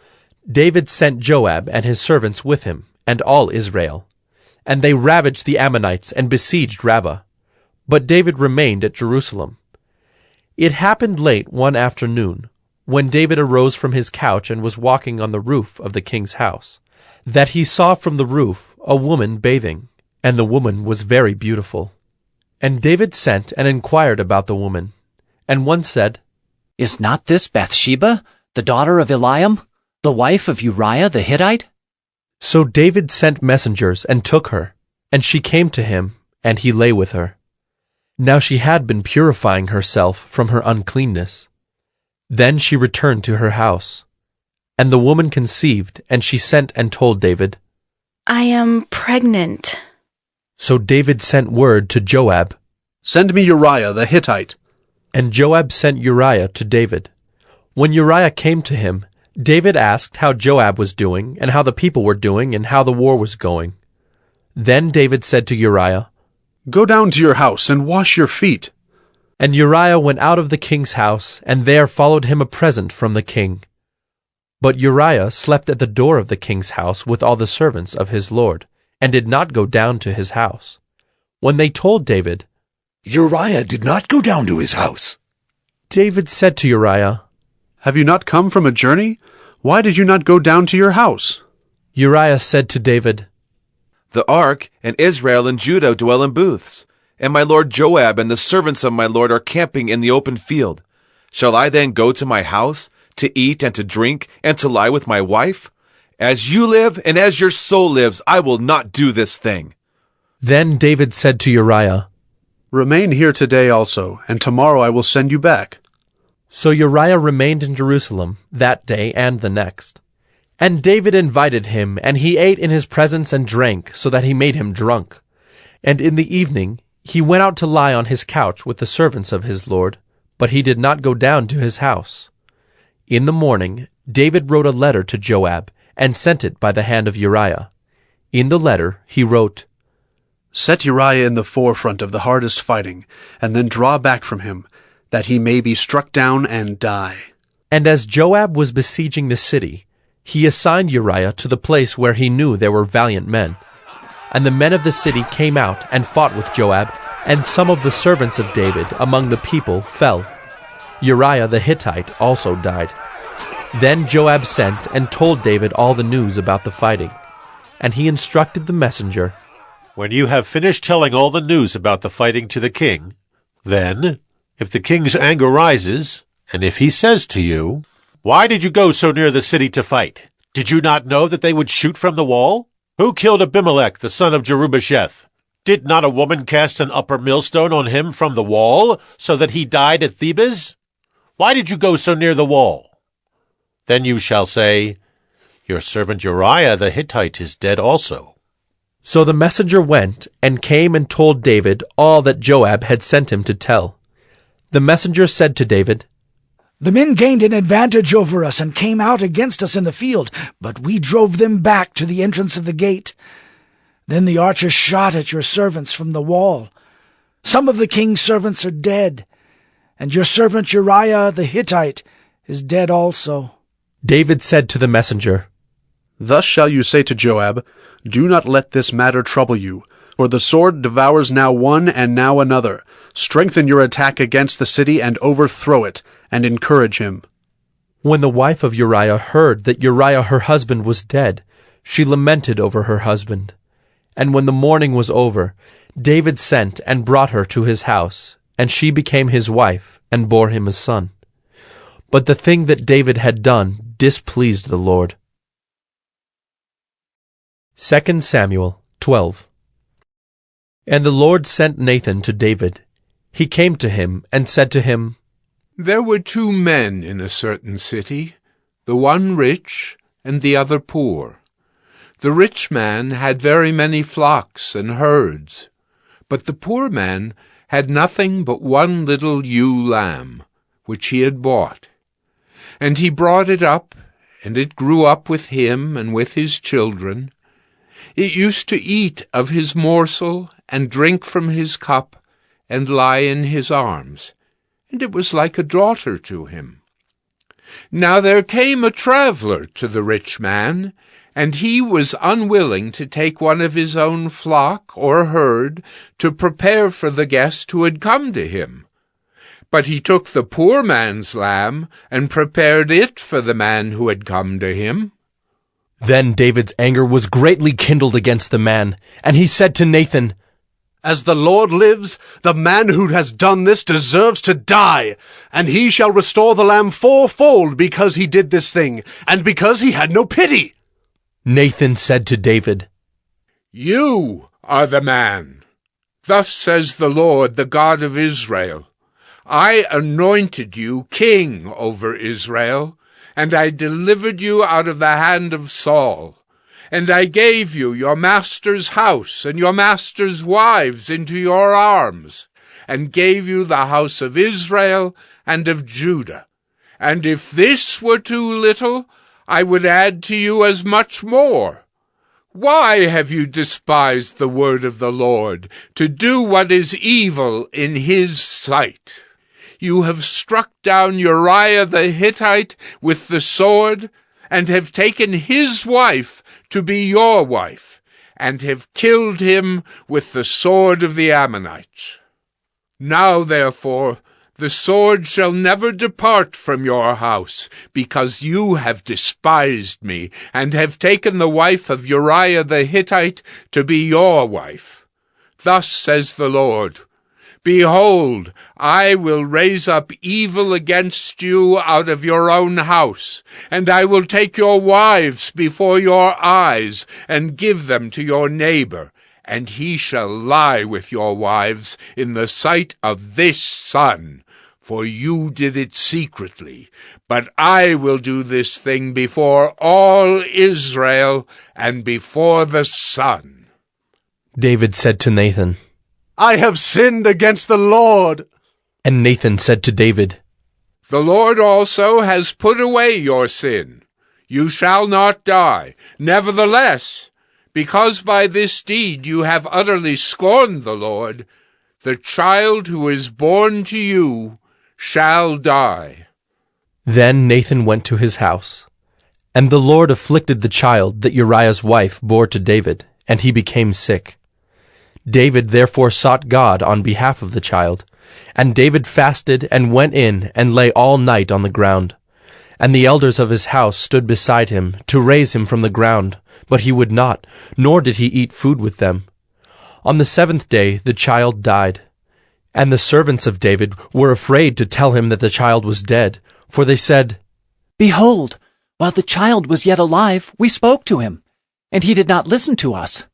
David sent Joab and his servants with him, and all Israel. And they ravaged the Ammonites and besieged Rabbah. But David remained at Jerusalem. It happened late one afternoon, when David arose from his couch and was walking on the roof of the king's house, that he saw from the roof a woman bathing, and the woman was very beautiful. And David sent and inquired about the woman. And one said, Is not this Bathsheba, the daughter of Eliam, the wife of Uriah the Hittite? So David sent messengers and took her, and she came to him, and he lay with her. Now she had been purifying herself from her uncleanness. Then she returned to her house. And the woman conceived, and she sent and told David, I am pregnant. So David sent word to Joab, Send me Uriah the Hittite. And Joab sent Uriah to David. When Uriah came to him, David asked how Joab was doing, and how the people were doing, and how the war was going. Then David said to Uriah, Go down to your house and wash your feet. And Uriah went out of the king's house, and there followed him a present from the king. But Uriah slept at the door of the king's house with all the servants of his lord, and did not go down to his house. When they told David, Uriah did not go down to his house, David said to Uriah, Have you not come from a journey? Why did you not go down to your house? Uriah said to David, The ark and Israel and Judah dwell in booths, and my lord Joab and the servants of my lord are camping in the open field. Shall I then go to my house, to eat and to drink, and to lie with my wife? As you live, and as your soul lives, I will not do this thing. Then David said to Uriah, Remain here today also, and tomorrow I will send you back. So Uriah remained in Jerusalem that day and the next. And David invited him, and he ate in his presence and drank, so that he made him drunk. And in the evening he went out to lie on his couch with the servants of his lord, but he did not go down to his house. In the morning David wrote a letter to Joab, and sent it by the hand of Uriah. In the letter he wrote, Set Uriah in the forefront of the hardest fighting, and then draw back from him, that he may be struck down and die. And as Joab was besieging the city, he assigned Uriah to the place where he knew there were valiant men. And the men of the city came out and fought with Joab, and some of the servants of David among the people fell. Uriah the Hittite also died. Then Joab sent and told David all the news about the fighting. And he instructed the messenger, When you have finished telling all the news about the fighting to the king, then, if the king's anger rises, and if he says to you, Why did you go so near the city to fight? Did you not know that they would shoot from the wall? Who killed Abimelech, the son of Jerubasheth? Did not a woman cast an upper millstone on him from the wall, so that he died at Thebez? Why did you go so near the wall? Then you shall say, Your servant Uriah the Hittite is dead also. So the messenger went and came and told David all that Joab had sent him to tell. The messenger said to David, The men gained an advantage over us and came out against us in the field, but we drove them back to the entrance of the gate. Then the archers shot at your servants from the wall. Some of the king's servants are dead, and your servant Uriah the Hittite is dead also. David said to the messenger, Thus shall you say to Joab, Do not let this matter trouble you, for the sword devours now one and now another. Strengthen your attack against the city and overthrow it, and encourage him. When the wife of Uriah heard that Uriah her husband was dead, she lamented over her husband. And when the mourning was over, David sent and brought her to his house, and she became his wife, and bore him a son. But the thing that David had done displeased the Lord. 2 Samuel 12. And the Lord sent Nathan to David. He came to him and said to him, There were 2 men in a certain city, the one rich and the other poor. The rich man had very many flocks and herds, but the poor man had nothing but one little ewe lamb, which he had bought. And he brought it up, and it grew up with him and with his children. It used to eat of his morsel and drink from his cup and lie in his arms, and it was like a daughter to him. Now there came a traveler to the rich man, and he was unwilling to take one of his own flock or herd to prepare for the guest who had come to him. But he took the poor man's lamb and prepared it for the man who had come to him. Then David's anger was greatly kindled against the man, and he said to Nathan, As the Lord lives, the man who has done this deserves to die, and he shall restore the lamb fourfold because he did this thing, and because he had no pity. Nathan said to David, You are the man. Thus says the Lord, the God of Israel, I anointed you king over Israel, and I delivered you out of the hand of Saul. And I gave you your master's house and your master's wives into your arms, and gave you the house of Israel and of Judah. And if this were too little, I would add to you as much more. Why have you despised the word of the Lord, to do what is evil in his sight? You have struck down Uriah the Hittite with the sword, and have taken his wife to be your wife, and have killed him with the sword of the Ammonites. Now, therefore, the sword shall never depart from your house, because you have despised me, and have taken the wife of Uriah the Hittite to be your wife. Thus says the Lord, Behold, I will raise up evil against you out of your own house, and I will take your wives before your eyes, and give them to your neighbor, and he shall lie with your wives in the sight of this sun. For you did it secretly, but I will do this thing before all Israel and before the sun. David said to Nathan, I have sinned against the Lord. And Nathan said to David, The Lord also has put away your sin. You shall not die. Nevertheless, because by this deed you have utterly scorned the Lord, the child who is born to you shall die. Then Nathan went to his house. And the Lord afflicted the child that Uriah's wife bore to David, and he became sick. David therefore sought God on behalf of the child, and David fasted and went in and lay all night on the ground. And the elders of his house stood beside him to raise him from the ground, but he would not, nor did he eat food with them. On the 7th day the child died. And the servants of David were afraid to tell him that the child was dead, for they said, Behold, while the child was yet alive, we spoke to him, and he did not listen to us.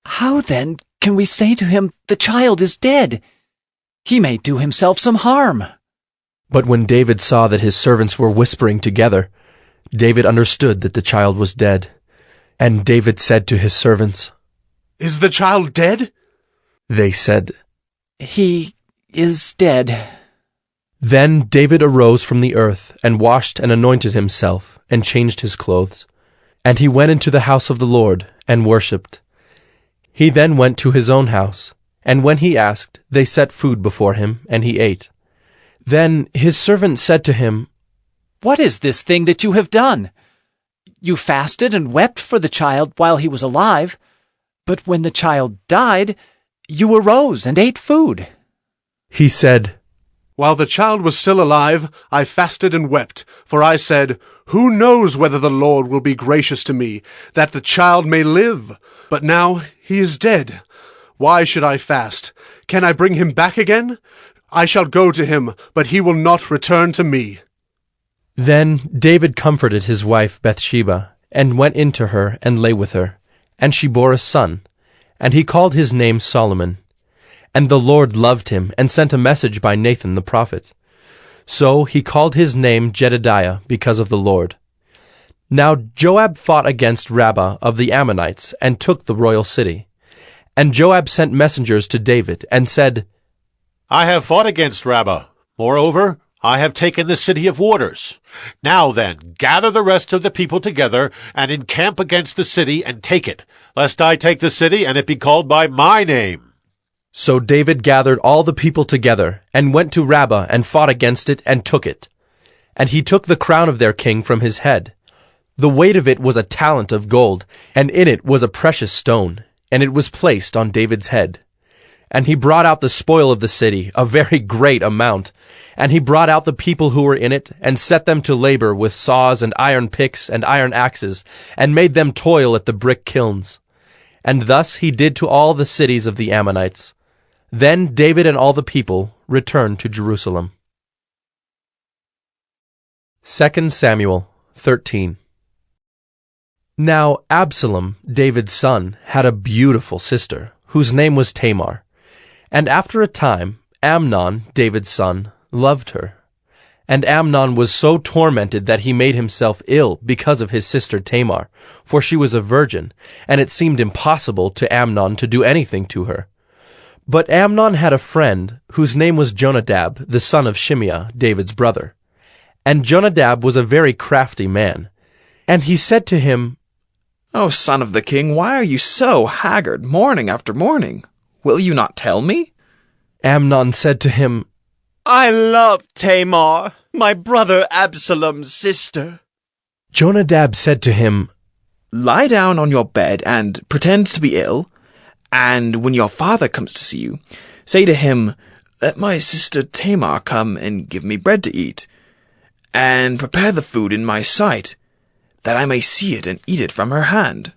How then can we say to him, The child is dead? He may do himself some harm. But when David saw that his servants were whispering together, David understood that the child was dead. And David said to his servants, Is the child dead? They said, He is dead. Then David arose from the earth, and washed and anointed himself, and changed his clothes. And he went into the house of the Lord, and worshipped. He then went to his own house, and when he asked, they set food before him, and he ate. Then his servant said to him, What is this thing that you have done? You fasted and wept for the child while he was alive, but when the child died, you arose and ate food. He said, While the child was still alive, I fasted and wept, for I said, Who knows whether the Lord will be gracious to me, that the child may live? But now he is dead. Why should I fast? Can I bring him back again? I shall go to him, but he will not return to me. Then David comforted his wife Bathsheba, and went in to her, and lay with her. And she bore a son, and he called his name Solomon. And the Lord loved him, and sent a message by Nathan the prophet. So he called his name Jedidiah, because of the Lord. Now Joab fought against Rabbah of the Ammonites, and took the royal city. And Joab sent messengers to David, and said, I have fought against Rabbah. Moreover, I have taken the city of waters. Now then, gather the rest of the people together, and encamp against the city, and take it, lest I take the city, and it be called by my name. So David gathered all the people together, and went to Rabbah, and fought against it, and took it. And he took the crown of their king from his head. The weight of it was a talent of gold, and in it was a precious stone, and it was placed on David's head. And he brought out the spoil of the city, a very great amount. And he brought out the people who were in it, and set them to labor with saws and iron picks and iron axes, and made them toil at the brick kilns. And thus he did to all the cities of the Ammonites. Then David and all the people returned to Jerusalem. 2 Samuel 13. Now Absalom, David's son, had a beautiful sister, whose name was Tamar. And after a time, Amnon, David's son, loved her. And Amnon was so tormented that he made himself ill because of his sister Tamar, for she was a virgin, and it seemed impossible to Amnon to do anything to her. But Amnon had a friend, whose name was Jonadab, the son of Shimeah, David's brother. And Jonadab was a very crafty man. And he said to him, O son of the king, why are you so haggard morning after morning? Will you not tell me? Amnon said to him, I love Tamar, my brother Absalom's sister. Jonadab said to him, Lie down on your bed and pretend to be ill, and when your father comes to see you, say to him, Let my sister Tamar come and give me bread to eat, and prepare the food in my sight, that I may see it and eat it from her hand.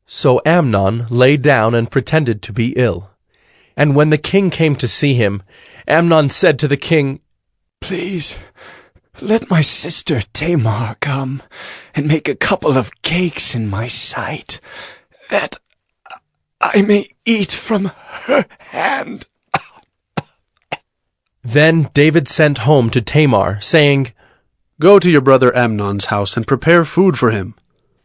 So Amnon lay down and pretended to be ill. And when the king came to see him, Amnon said to the king, Please, let my sister Tamar come and make a couple of cakes in my sight, that I may eat from her hand. Then David sent home to Tamar, saying, Go to your brother Amnon's house and prepare food for him.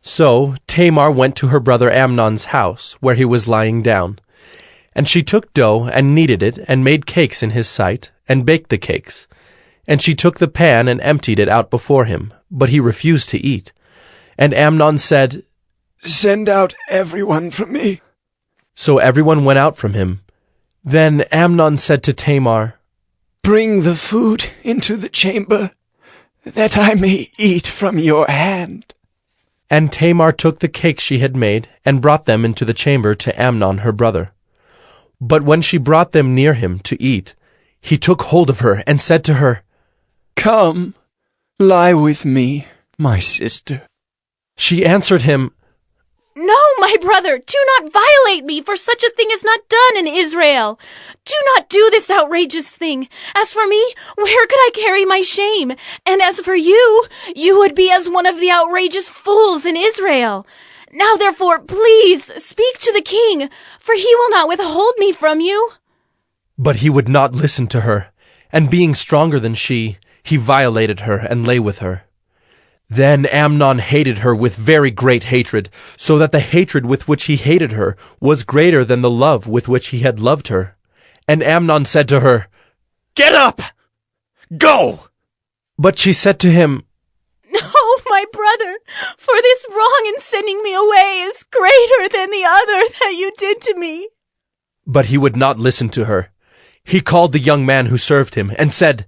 So Tamar went to her brother Amnon's house, where he was lying down. And she took dough and kneaded it, and made cakes in his sight, and baked the cakes. And she took the pan and emptied it out before him, but he refused to eat. And Amnon said, Send out everyone from me. So everyone went out from him. Then Amnon said to Tamar, Bring the food into the chamber, that I may eat from your hand. And Tamar took the cakes she had made, and brought them into the chamber to Amnon her brother. But when she brought them near him to eat, he took hold of her, and said to her, Come, lie with me, my sister. She answered him, No, my brother, do not violate me, for such a thing is not done in Israel. Do not do this outrageous thing. As for me, where could I carry my shame? And as for you, you would be as one of the outrageous fools in Israel. Now therefore, please, speak to the king, for he will not withhold me from you. But he would not listen to her, and being stronger than she, he violated her and lay with her. Then Amnon hated her with very great hatred, so that the hatred with which he hated her was greater than the love with which he had loved her. And Amnon said to her, Get up! Go! But she said to him, No, my brother, for this wrong in sending me away is greater than the other that you did to me. But he would not listen to her. He called the young man who served him, and said,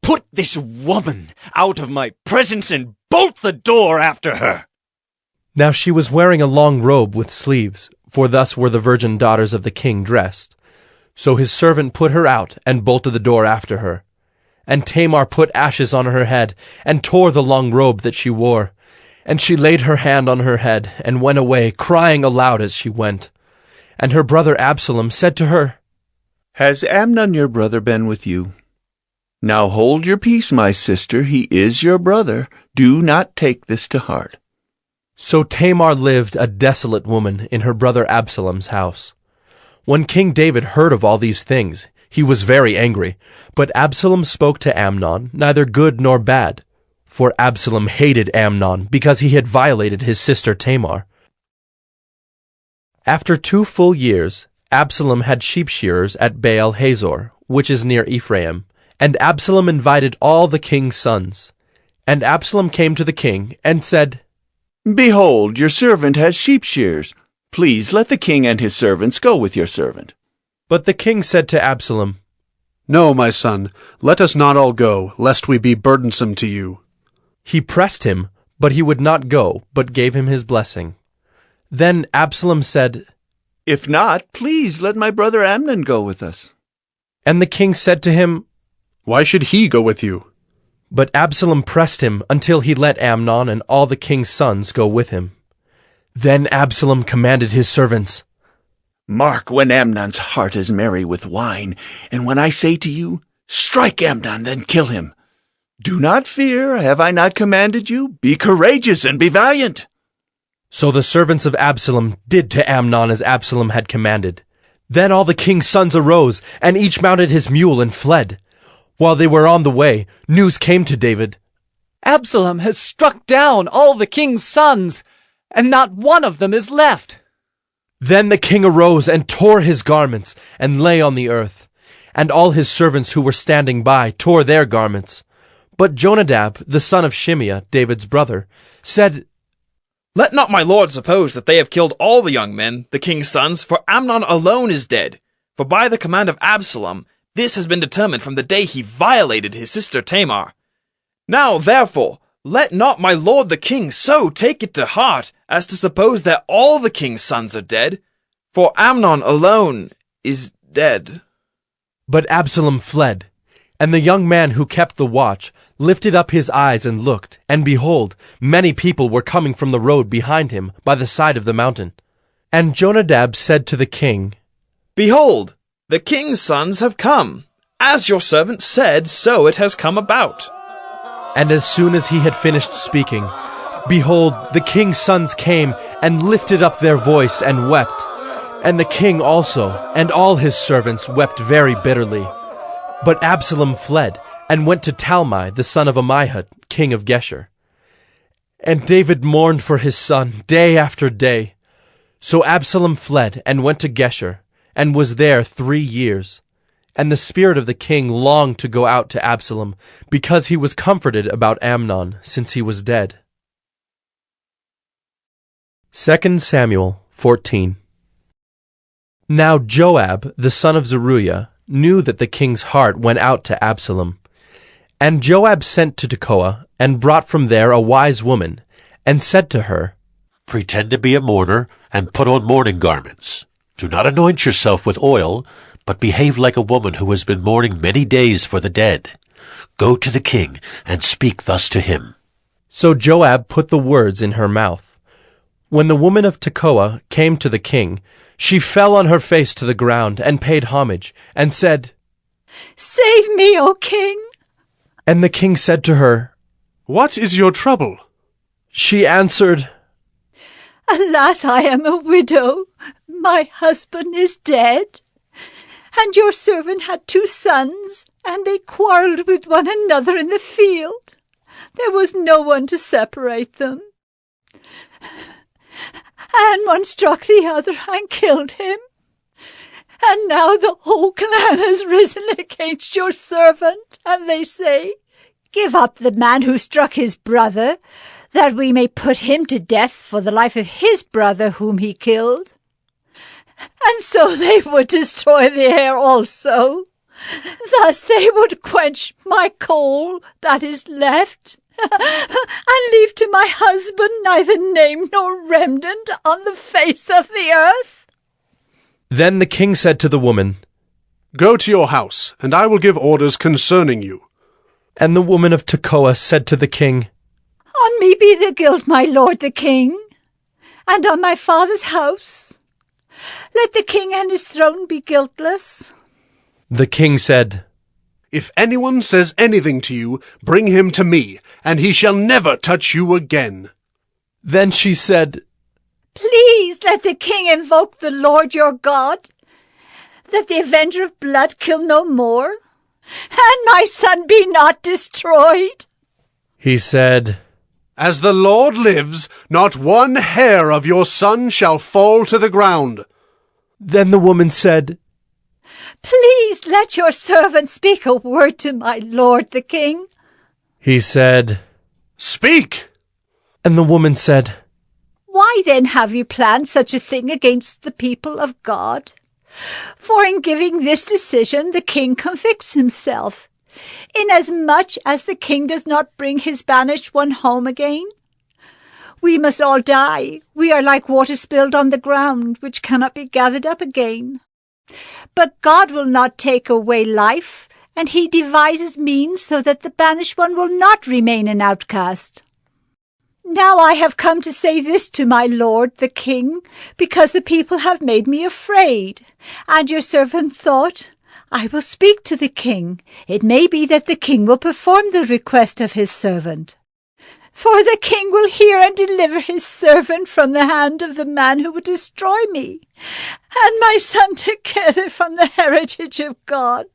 Put this woman out of my presence and bolt the door after her. Now she was wearing a long robe with sleeves, for thus were the virgin daughters of the king dressed. So his servant put her out, and bolted the door after her. And Tamar put ashes on her head, and tore the long robe that she wore. And she laid her hand on her head, and went away, crying aloud as she went. And her brother Absalom said to her, Has Amnon your brother been with you? Now hold your peace, my sister. He is your brother. Do not take this to heart. So Tamar lived a desolate woman in her brother Absalom's house. When King David heard of all these things, he was very angry. But Absalom spoke to Amnon, neither good nor bad. For Absalom hated Amnon, because he had violated his sister Tamar. After 2 full years, Absalom had sheep shearers at Baal Hazor, which is near Ephraim. And Absalom invited all the king's sons. And Absalom came to the king, and said, Behold, your servant has sheep shears. Please let the king and his servants go with your servant. But the king said to Absalom, No, my son, let us not all go, lest we be burdensome to you. He pressed him, but he would not go, but gave him his blessing. Then Absalom said, If not, please let my brother Amnon go with us. And the king said to him, Why should he go with you? But Absalom pressed him until he let Amnon and all the king's sons go with him. Then Absalom commanded his servants, Mark when Amnon's heart is merry with wine, and when I say to you, strike Amnon, then kill him. Do not fear, have I not commanded you? Be courageous and be valiant. So the servants of Absalom did to Amnon as Absalom had commanded. Then all the king's sons arose, and each mounted his mule and fled. While they were on the way, news came to David. Absalom has struck down all the king's sons, and not one of them is left. Then the king arose and tore his garments, and lay on the earth. And all his servants who were standing by tore their garments. But Jonadab, the son of Shimeah, David's brother, said, Let not my lord suppose that they have killed all the young men, the king's sons, for Amnon alone is dead. For by the command of Absalom, this has been determined from the day he violated his sister Tamar. Now, therefore, let not my lord the king so take it to heart as to suppose that all the king's sons are dead, for Amnon alone is dead. But Absalom fled, and the young man who kept the watch lifted up his eyes and looked, and behold, many people were coming from the road behind him by the side of the mountain. And Jonadab said to the king, Behold, the king's sons have come. As your servant said, so it has come about. And as soon as he had finished speaking, behold, the king's sons came and lifted up their voice and wept. And the king also, and all his servants, wept very bitterly. But Absalom fled, and went to Talmai, the son of Ammihud, king of Geshur. And David mourned for his son day after day. So Absalom fled, and went to Geshur, and was there 3 years. And the spirit of the king longed to go out to Absalom, because he was comforted about Amnon, since he was dead. 2 Samuel 14. Now Joab, the son of Zeruiah, knew that the king's heart went out to Absalom. And Joab sent to Tekoa, and brought from there a wise woman, and said to her, Pretend to be a mourner, and put on mourning garments. Do not anoint yourself with oil, but behave like a woman who has been mourning many days for the dead. Go to the king, and speak thus to him. So Joab put the words in her mouth. When the woman of Tekoa came to the king, she fell on her face to the ground, and paid homage, and said, Save me, O king! And the king said to her, What is your trouble? She answered, Alas, I am a widow. My husband is dead. And your servant had 2 sons, and they quarrelled with one another in the field. There was no one to separate them. And one struck the other and killed him. And now the whole clan has risen against your servant, and they say, Give up the man who struck his brother, that we may put him to death for the life of his brother whom he killed. And so they would destroy the heir also. Thus they would quench my coal that is left, and leave to my husband neither name nor remnant on the face of the earth. Then the king said to the woman, Go to your house, and I will give orders concerning you. And the woman of Tekoa said to the king, On me be the guilt, my lord the king, and on my father's house. Let the king and his throne be guiltless. The king said, If anyone says anything to you, bring him to me, and he shall never touch you again. Then she said, Please let the king invoke the Lord your God, that the avenger of blood kill no more, and my son be not destroyed. He said, As the Lord lives, not one hair of your son shall fall to the ground. Then the woman said, Please let your servant speak a word to my lord the king. He said, Speak. And the woman said, Why then have you planned such a thing against the people of God? For in giving this decision the king convicts himself, inasmuch as the king does not bring his banished one home again. We must all die. We are like water spilled on the ground, which cannot be gathered up again. But God will not take away life, and he devises means so that the banished one will not remain an outcast. Now I have come to say this to my lord the king, because the people have made me afraid. And your servant thought, I will speak to the king. It may be that the king will perform the request of his servant. For the king will hear and deliver his servant from the hand of the man who would destroy me, and my son together from the heritage of God.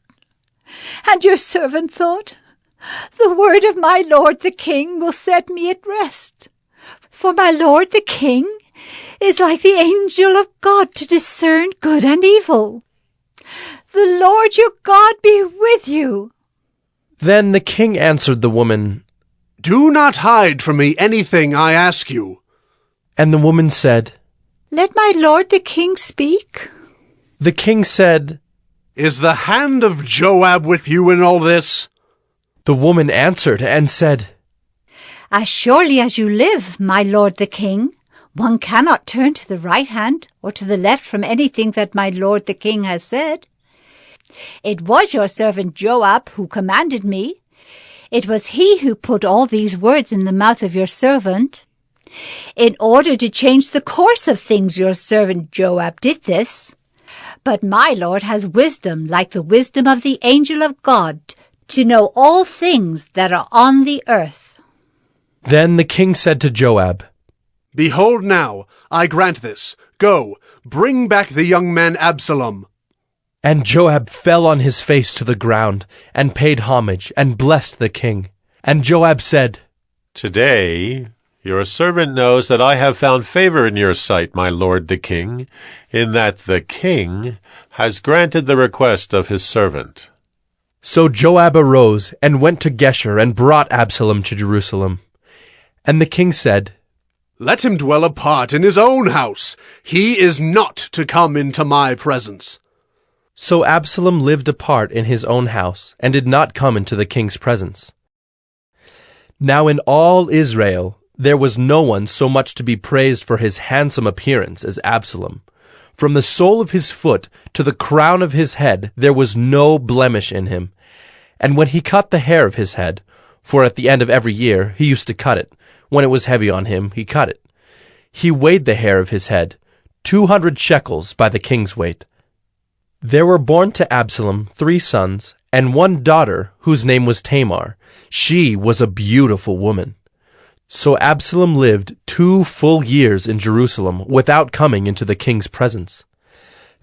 And your servant thought, the word of my lord the king will set me at rest. For my lord the king is like the angel of God to discern good and evil. The Lord your God be with you. Then the king answered the woman, Do not hide from me anything I ask you. And the woman said, Let my lord the king speak. The king said, Is the hand of Joab with you in all this? The woman answered and said, As surely as you live, my lord the king, one cannot turn to the right hand or to the left from anything that my lord the king has said. It was your servant Joab who commanded me. It was he who put all these words in the mouth of your servant. In order to change the course of things, your servant Joab did this. But my lord has wisdom like the wisdom of the angel of God, to know all things that are on the earth. Then the king said to Joab, Behold now, I grant this. Go, bring back the young man Absalom. And Joab fell on his face to the ground, and paid homage, and blessed the king. And Joab said, Today your servant knows that I have found favor in your sight, my lord the king, in that the king has granted the request of his servant. So Joab arose, and went to Geshur, and brought Absalom to Jerusalem. And the king said, Let him dwell apart in his own house. He is not to come into my presence. So Absalom lived apart in his own house, and did not come into the king's presence. Now in all Israel there was no one so much to be praised for his handsome appearance as Absalom. From the sole of his foot to the crown of his head there was no blemish in him. And when he cut the hair of his head, for at the end of every year he used to cut it, when it was heavy on him he cut it, he weighed the hair of his head, 200 shekels by the king's weight. There were born to Absalom 3 sons, and 1 daughter, whose name was Tamar. She was a beautiful woman. So Absalom lived 2 full years in Jerusalem without coming into the king's presence.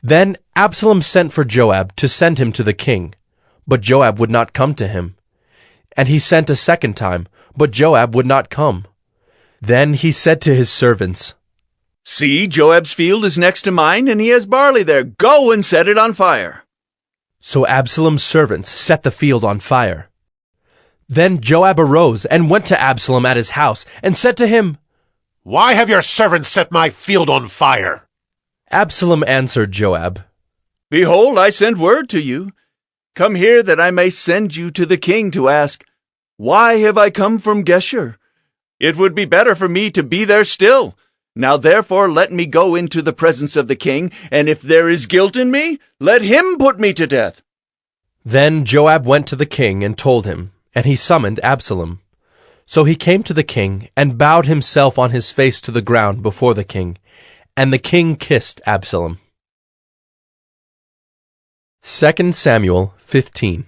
Then Absalom sent for Joab to send him to the king, but Joab would not come to him. And he sent a second time, but Joab would not come. Then he said to his servants, See, Joab's field is next to mine, and he has barley there. Go and set it on fire. So Absalom's servants set the field on fire. Then Joab arose and went to Absalom at his house, and said to him, Why have your servants set my field on fire? Absalom answered Joab, Behold, I send word to you. Come here that I may send you to the king to ask, Why have I come from Geshur? It would be better for me to be there still. Now therefore let me go into the presence of the king, and if there is guilt in me, let him put me to death. Then Joab went to the king and told him, and he summoned Absalom. So he came to the king, and bowed himself on his face to the ground before the king, and the king kissed Absalom. 2 Samuel 15.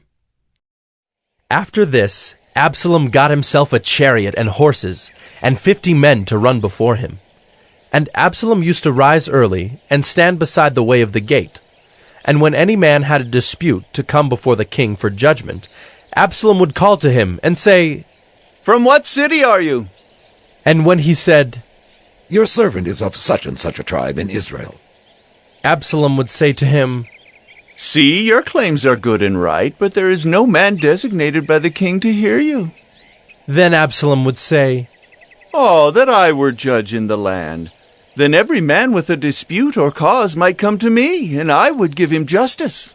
After this, Absalom got himself a chariot and horses, and 50 men to run before him. And Absalom used to rise early, and stand beside the way of the gate. And when any man had a dispute to come before the king for judgment, Absalom would call to him, and say, From what city are you? And when he said, Your servant is of such and such a tribe in Israel, Absalom would say to him, See, your claims are good and right, but there is no man designated by the king to hear you. Then Absalom would say, Oh, that I were judge in the land! Then every man with a dispute or cause might come to me, and I would give him justice.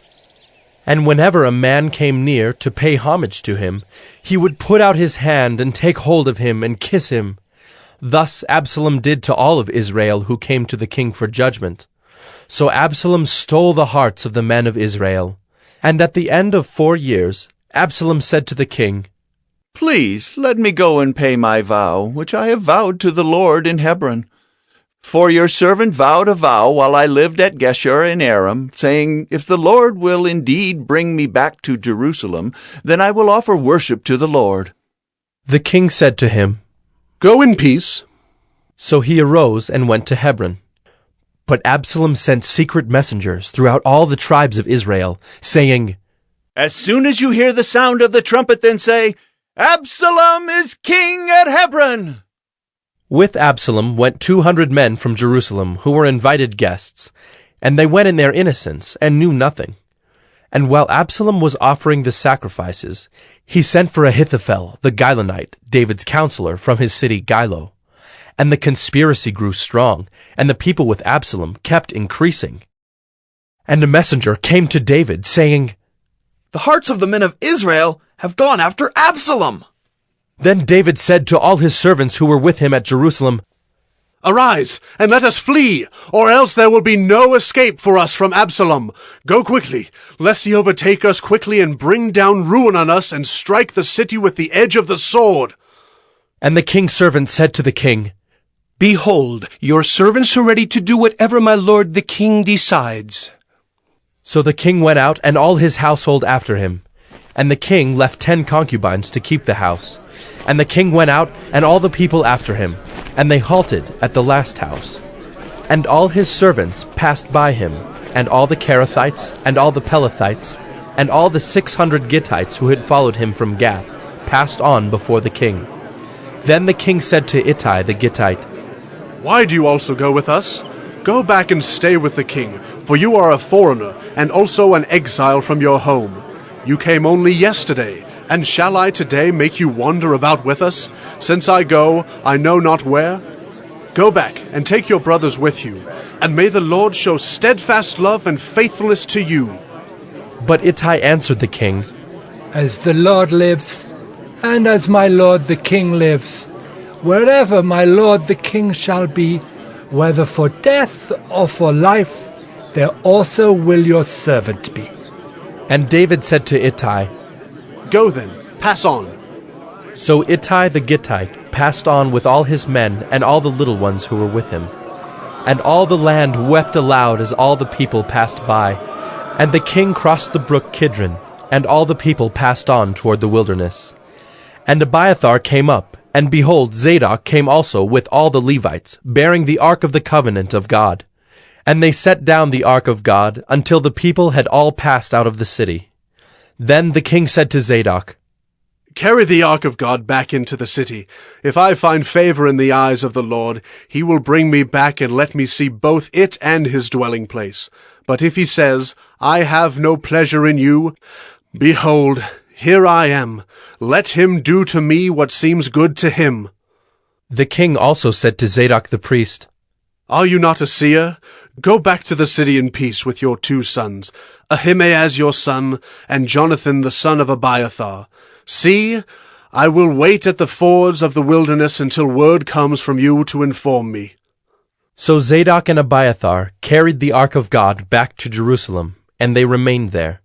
And whenever a man came near to pay homage to him, he would put out his hand and take hold of him and kiss him. Thus Absalom did to all of Israel who came to the king for judgment. So Absalom stole the hearts of the men of Israel. And at the end of 4 years, Absalom said to the king, Please let me go and pay my vow, which I have vowed to the Lord in Hebron. For your servant vowed a vow while I lived at Geshur in Aram, saying, If the Lord will indeed bring me back to Jerusalem, then I will offer worship to the Lord. The king said to him, Go in peace. So he arose and went to Hebron. But Absalom sent secret messengers throughout all the tribes of Israel, saying, As soon as you hear the sound of the trumpet, then say, Absalom is king at Hebron. With Absalom went 200 men from Jerusalem who were invited guests, and they went in their innocence and knew nothing. And while Absalom was offering the sacrifices, he sent for Ahithophel the Gilonite, David's counselor, from his city Gilo. And the conspiracy grew strong, and the people with Absalom kept increasing. And a messenger came to David, saying, The hearts of the men of Israel have gone after Absalom. Then David said to all his servants who were with him at Jerusalem, Arise, and let us flee, or else there will be no escape for us from Absalom. Go quickly, lest he overtake us quickly and bring down ruin on us and strike the city with the edge of the sword. And the king's servant said to the king, Behold, your servants are ready to do whatever my lord the king decides. So the king went out, and all his household after him. And the king left 10 concubines to keep the house. And the king went out, and all the people after him, and they halted at the last house. And all his servants passed by him, and all the Kerethites, and all the Pelethites, and all the 600 Gittites who had followed him from Gath, passed on before the king. Then the king said to Ittai the Gittite, Why do you also go with us? Go back and stay with the king, for you are a foreigner, and also an exile from your home. You came only yesterday, and shall I today make you wander about with us, since I go, I know not where? Go back, and take your brothers with you, and may the Lord show steadfast love and faithfulness to you. But Ittai answered the king, As the Lord lives, and as my lord the king lives, wherever my lord the king shall be, whether for death or for life, there also will your servant be. And David said to Ittai, Go then, pass on. So Ittai the Gittite passed on with all his men and all the little ones who were with him. And all the land wept aloud as all the people passed by. And the king crossed the brook Kidron, and all the people passed on toward the wilderness. And Abiathar came up, and behold, Zadok came also with all the Levites, bearing the ark of the covenant of God. And they set down the ark of God until the people had all passed out of the city. Then the king said to Zadok, Carry the ark of God back into the city. If I find favor in the eyes of the Lord, he will bring me back and let me see both it and his dwelling place. But if he says, I have no pleasure in you, behold, here I am. Let him do to me what seems good to him. The king also said to Zadok the priest, Are you not a seer? Go back to the city in peace with your 2 sons, Ahimaaz your son, and Jonathan the son of Abiathar. See, I will wait at the fords of the wilderness until word comes from you to inform me. So Zadok and Abiathar carried the ark of God back to Jerusalem, and they remained there.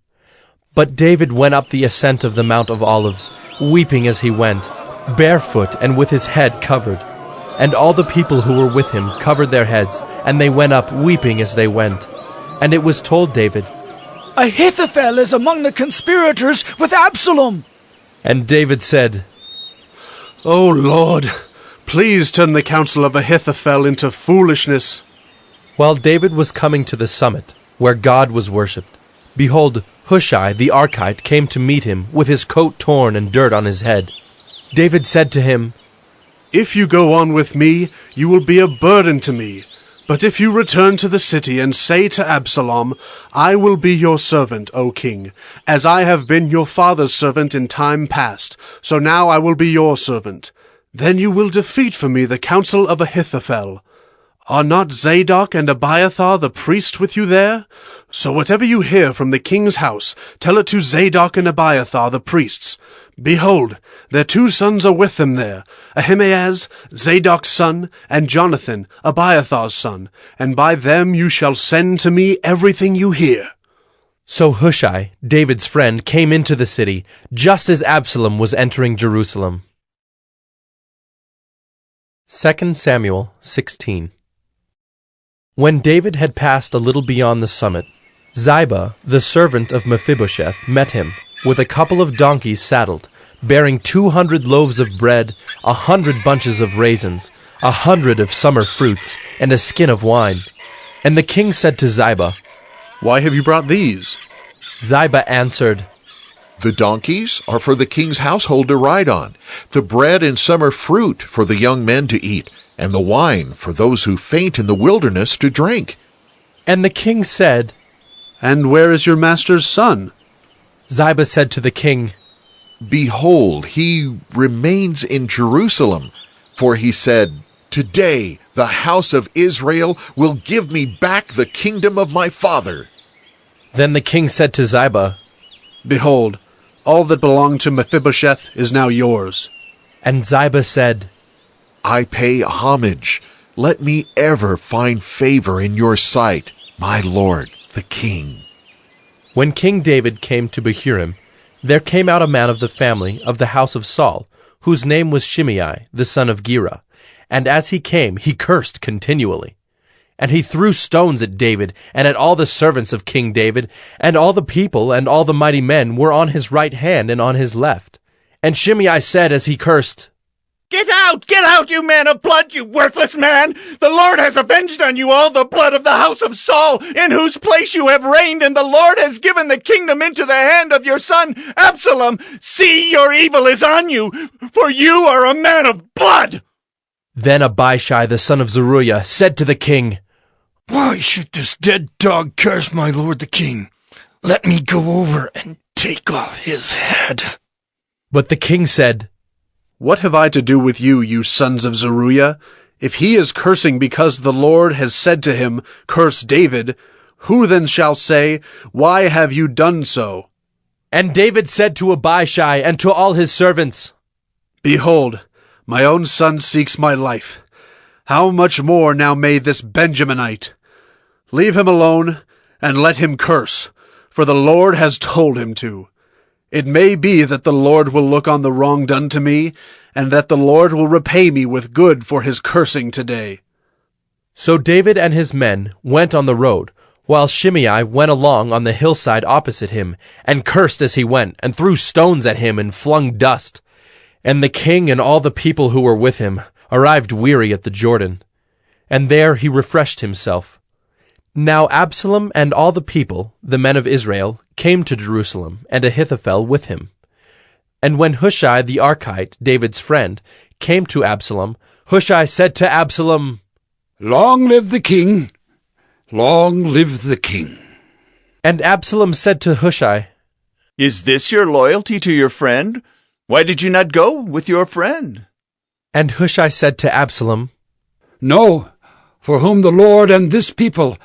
But David went up the ascent of the Mount of Olives, weeping as he went, barefoot and with his head covered. And all the people who were with him covered their heads, and they went up weeping as they went. And it was told David, Ahithophel is among the conspirators with Absalom. And David said, O Lord, please turn the counsel of Ahithophel into foolishness. While David was coming to the summit, where God was worshipped, behold, Hushai the Archite came to meet him, with his coat torn and dirt on his head. David said to him, If you go on with me, you will be a burden to me. But if you return to the city and say to Absalom, I will be your servant, O king, as I have been your father's servant in time past, so now I will be your servant. Then you will defeat for me the counsel of Ahithophel. Are not Zadok and Abiathar the priests with you there? So whatever you hear from the king's house, tell it to Zadok and Abiathar the priests. Behold, their 2 sons are with them there, Ahimaaz, Zadok's son, and Jonathan, Abiathar's son, and by them you shall send to me everything you hear. So Hushai, David's friend, came into the city, just as Absalom was entering Jerusalem. 2 Samuel 16. When David had passed a little beyond the summit, Ziba, the servant of Mephibosheth, met him, with a couple of donkeys saddled, bearing 200 loaves of bread, 100 bunches of raisins, 100 of summer fruits, and a skin of wine. And the king said to Ziba, Why have you brought these? Ziba answered, The donkeys are for the king's household to ride on, the bread and summer fruit for the young men to eat, and the wine for those who faint in the wilderness to drink. And the king said, And where is your master's son? Ziba said to the king, Behold, he remains in Jerusalem, for he said, Today the house of Israel will give me back the kingdom of my father. Then the king said to Ziba, Behold, all that belonged to Mephibosheth is now yours. And Ziba said, I pay homage. Let me ever find favor in your sight, my lord, the king. When King David came to Bahurim, there came out a man of the family of the house of Saul, whose name was Shimei, the son of Gera. And as he came, he cursed continually. And he threw stones at David, and at all the servants of King David, and all the people and all the mighty men were on his right hand and on his left. And Shimei said as he cursed, Get out, you man of blood, you worthless man! The Lord has avenged on you all the blood of the house of Saul, in whose place you have reigned, and the Lord has given the kingdom into the hand of your son Absalom. See, your evil is on you, for you are a man of blood! Then Abishai the son of Zeruiah said to the king, Why should this dead dog curse my lord the king? Let me go over and take off his head. But the king said, What have I to do with you, you sons of Zeruiah? If he is cursing because the Lord has said to him, Curse David, who then shall say, Why have you done so? And David said to Abishai and to all his servants, Behold, my own son seeks my life. How much more now may this Benjaminite? Leave him alone, and let him curse, for the Lord has told him to. It may be that the Lord will look on the wrong done to me, and that the Lord will repay me with good for his cursing today. So David and his men went on the road, while Shimei went along on the hillside opposite him, and cursed as he went, and threw stones at him and flung dust. And the king and all the people who were with him arrived weary at the Jordan, and there he refreshed himself. Now Absalom and all the people, the men of Israel, came to Jerusalem, and Ahithophel with him. And when Hushai the Archite, David's friend, came to Absalom, Hushai said to Absalom, Long live the king! Long live the king! And Absalom said to Hushai, Is this your loyalty to your friend? Why did you not go with your friend? And Hushai said to Absalom, No, for whom the Lord and this people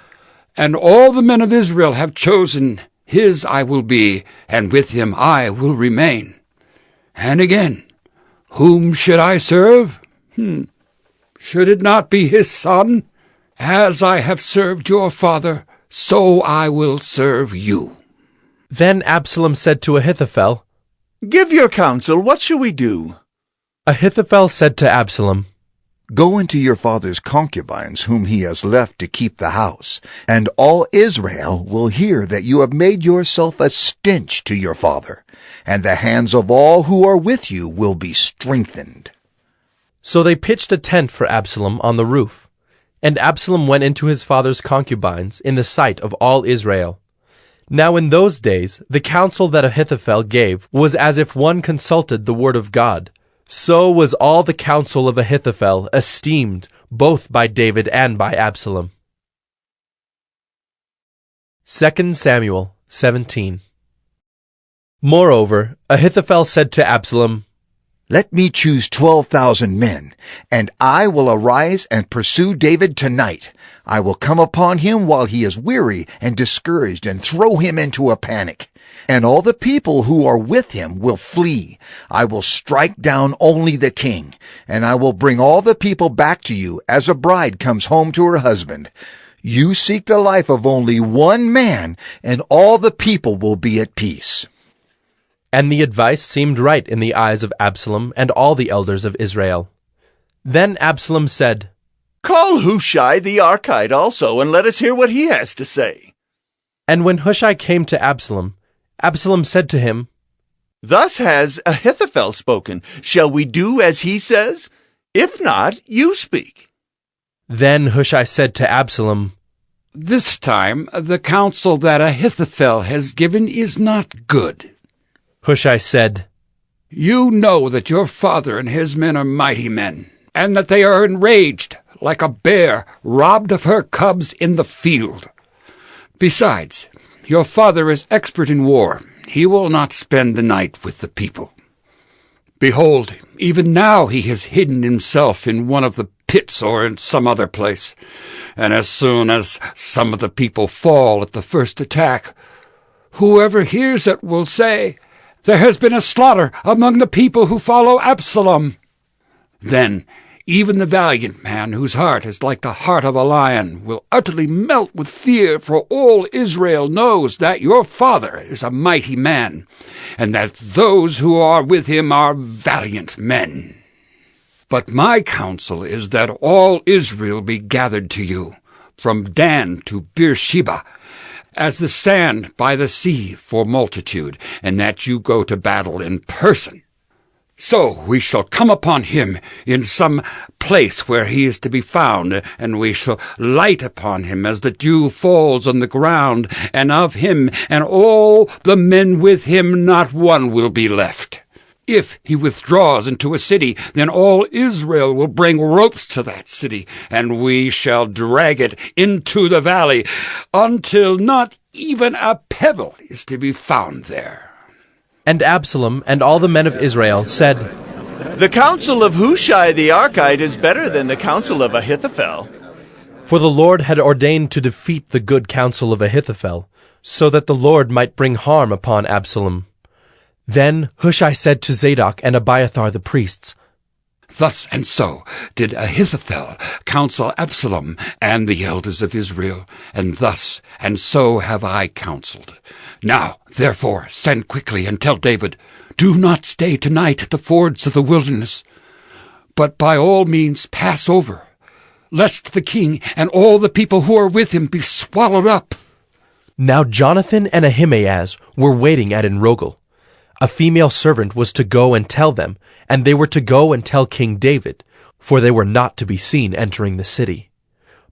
and all the men of Israel have chosen, his I will be, and with him I will remain. And again, whom should I serve? Should it not be his son? As I have served your father, so I will serve you. Then Absalom said to Ahithophel, Give your counsel, what shall we do? Ahithophel said to Absalom, Go into your father's concubines, whom he has left to keep the house, and all Israel will hear that you have made yourself a stench to your father, and the hands of all who are with you will be strengthened. So they pitched a tent for Absalom on the roof, and Absalom went into his father's concubines in the sight of all Israel. Now in those days the counsel that Ahithophel gave was as if one consulted the word of God. So was all the counsel of Ahithophel esteemed, both by David and by Absalom. 2 Samuel 17. Moreover, Ahithophel said to Absalom, Let me choose 12,000 men, and I will arise and pursue David tonight. I will come upon him while he is weary and discouraged and throw him into a panic. And all the people who are with him will flee. I will strike down only the king, and I will bring all the people back to you as a bride comes home to her husband. You seek the life of only one man, and all the people will be at peace." And the advice seemed right in the eyes of Absalom and all the elders of Israel. Then Absalom said, "Call Hushai the Archite also, and let us hear what he has to say." And when Hushai came to Absalom, Absalom said to him, "Thus has Ahithophel spoken. Shall we do as he says? If not, you speak." Then Hushai said to Absalom, "This time the counsel that Ahithophel has given is not good." Hushai said, "You know that your father and his men are mighty men, and that they are enraged like a bear robbed of her cubs in the field. Besides, your father is expert in war. He will not spend the night with the people. Behold, even now he has hidden himself in one of the pits or in some other place. And as soon as some of the people fall at the first attack, whoever hears it will say, 'There has been a slaughter among the people who follow Absalom.' Then even the valiant man whose heart is like the heart of a lion will utterly melt with fear, for all Israel knows that your father is a mighty man, and that those who are with him are valiant men. But my counsel is that all Israel be gathered to you, from Dan to Beersheba, as the sand by the sea for multitude, and that you go to battle in person. So we shall come upon him in some place where he is to be found, and we shall light upon him as the dew falls on the ground, and of him and all the men with him not one will be left. If he withdraws into a city, then all Israel will bring ropes to that city, and we shall drag it into the valley, until not even a pebble is to be found there." And Absalom and all the men of Israel said, "The counsel of Hushai the Archite is better than the counsel of Ahithophel." For the Lord had ordained to defeat the good counsel of Ahithophel, so that the Lord might bring harm upon Absalom. Then Hushai said to Zadok and Abiathar the priests, Thus and so did Ahithophel counsel Absalom and the elders of Israel, and thus and so have I counseled. Now, therefore, send quickly and tell David, do not stay tonight at the fords of the wilderness, but by all means pass over, lest the king and all the people who are with him be swallowed up." Now Jonathan and Ahimaaz were waiting at Enrogel. A female servant was to go and tell them, and they were to go and tell King David, for they were not to be seen entering the city.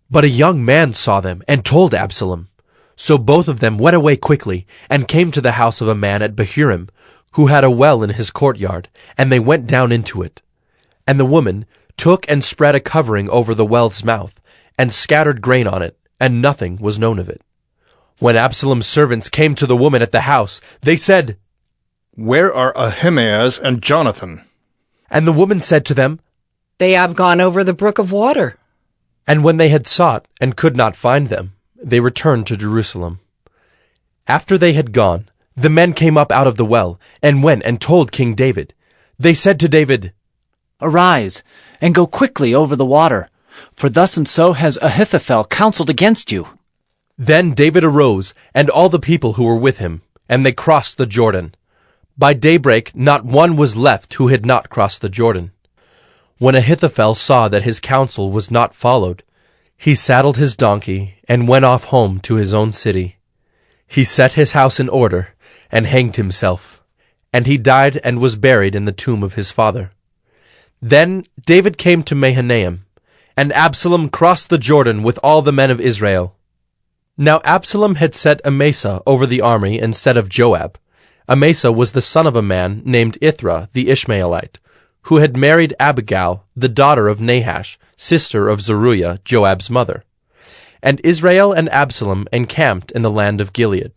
But a young man saw them and told Absalom. So both of them went away quickly and came to the house of a man at Bahurim, who had a well in his courtyard, and they went down into it. And the woman took and spread a covering over the well's mouth, and scattered grain on it, and nothing was known of it. When Absalom's servants came to the woman at the house, they said, "Where are Ahimaaz and Jonathan?" And the woman said to them, "They have gone over the brook of water." And when they had sought and could not find them, they returned to Jerusalem. After they had gone, the men came up out of the well, and went and told King David. They said to David, "Arise, and go quickly over the water, for thus and so has Ahithophel counseled against you." Then David arose, and all the people who were with him, and they crossed the Jordan. By daybreak not one was left who had not crossed the Jordan. When Ahithophel saw that his counsel was not followed, he saddled his donkey and went off home to his own city. He set his house in order and hanged himself, and he died and was buried in the tomb of his father. Then David came to Mahanaim, and Absalom crossed the Jordan with all the men of Israel. Now Absalom had set Amasa over the army instead of Joab. Amasa was the son of a man named Ithra the Ishmaelite, who had married Abigail, the daughter of Nahash, sister of Zeruiah, Joab's mother. And Israel and Absalom encamped in the land of Gilead.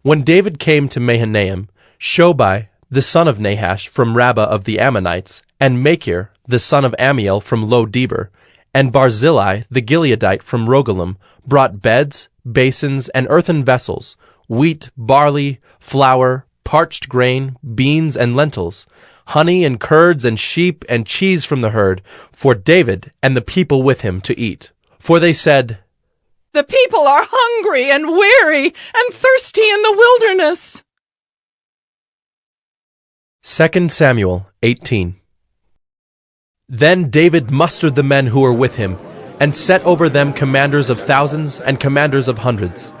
When David came to Mahanaim, Shobai, the son of Nahash from Rabbah of the Ammonites, and Machir, the son of Ammiel from Lo-debar, and Barzillai the Gileadite from Rogelim, brought beds, basins, and earthen vessels, wheat, barley, flour, parched grain, beans, and lentils, honey and curds and sheep and cheese from the herd, for David and the people with him to eat. For they said, "The people are hungry and weary and thirsty in the wilderness." 2 Samuel 18. Then David mustered the men who were with him, and set over them commanders of thousands and commanders of hundreds.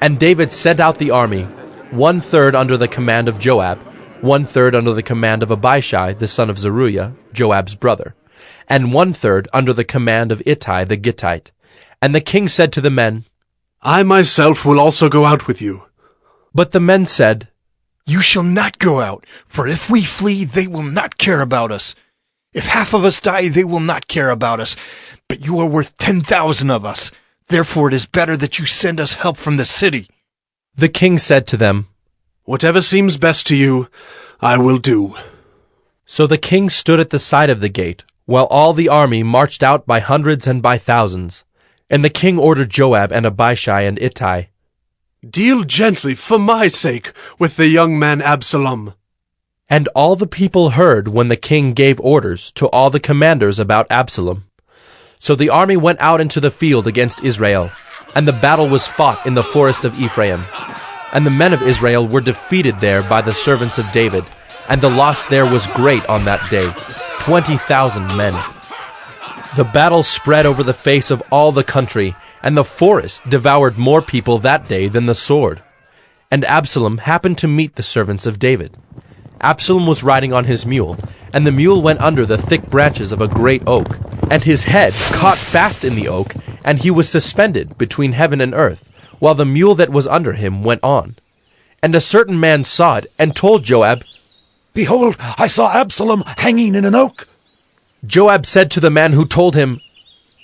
And David sent out the army, 1/3 under the command of Joab, 1/3 under the command of Abishai the son of Zeruiah, Joab's brother, and 1/3 under the command of Ittai the Gittite. And the king said to the men, "I myself will also go out with you." But the men said, "You shall not go out, for if we flee, they will not care about us. If half of us die, they will not care about us. But you are worth 10,000 of us. Therefore it is better that you send us help from the city." The king said to them, "Whatever seems best to you, I will do." So the king stood at the side of the gate, while all the army marched out by hundreds and by thousands. And the king ordered Joab and Abishai and Ittai, "Deal gently, for my sake, with the young man Absalom." And all the people heard when the king gave orders to all the commanders about Absalom. So the army went out into the field against Israel, and the battle was fought in the forest of Ephraim. And the men of Israel were defeated there by the servants of David, and the loss there was great on that day, 20,000 men. The battle spread over the face of all the country, and the forest devoured more people that day than the sword. And Absalom happened to meet the servants of David. Absalom was riding on his mule, and the mule went under the thick branches of a great oak, and his head caught fast in the oak, and he was suspended between heaven and earth, while the mule that was under him went on. And a certain man saw it, and told Joab, "Behold, I saw Absalom hanging in an oak." Joab said to the man who told him,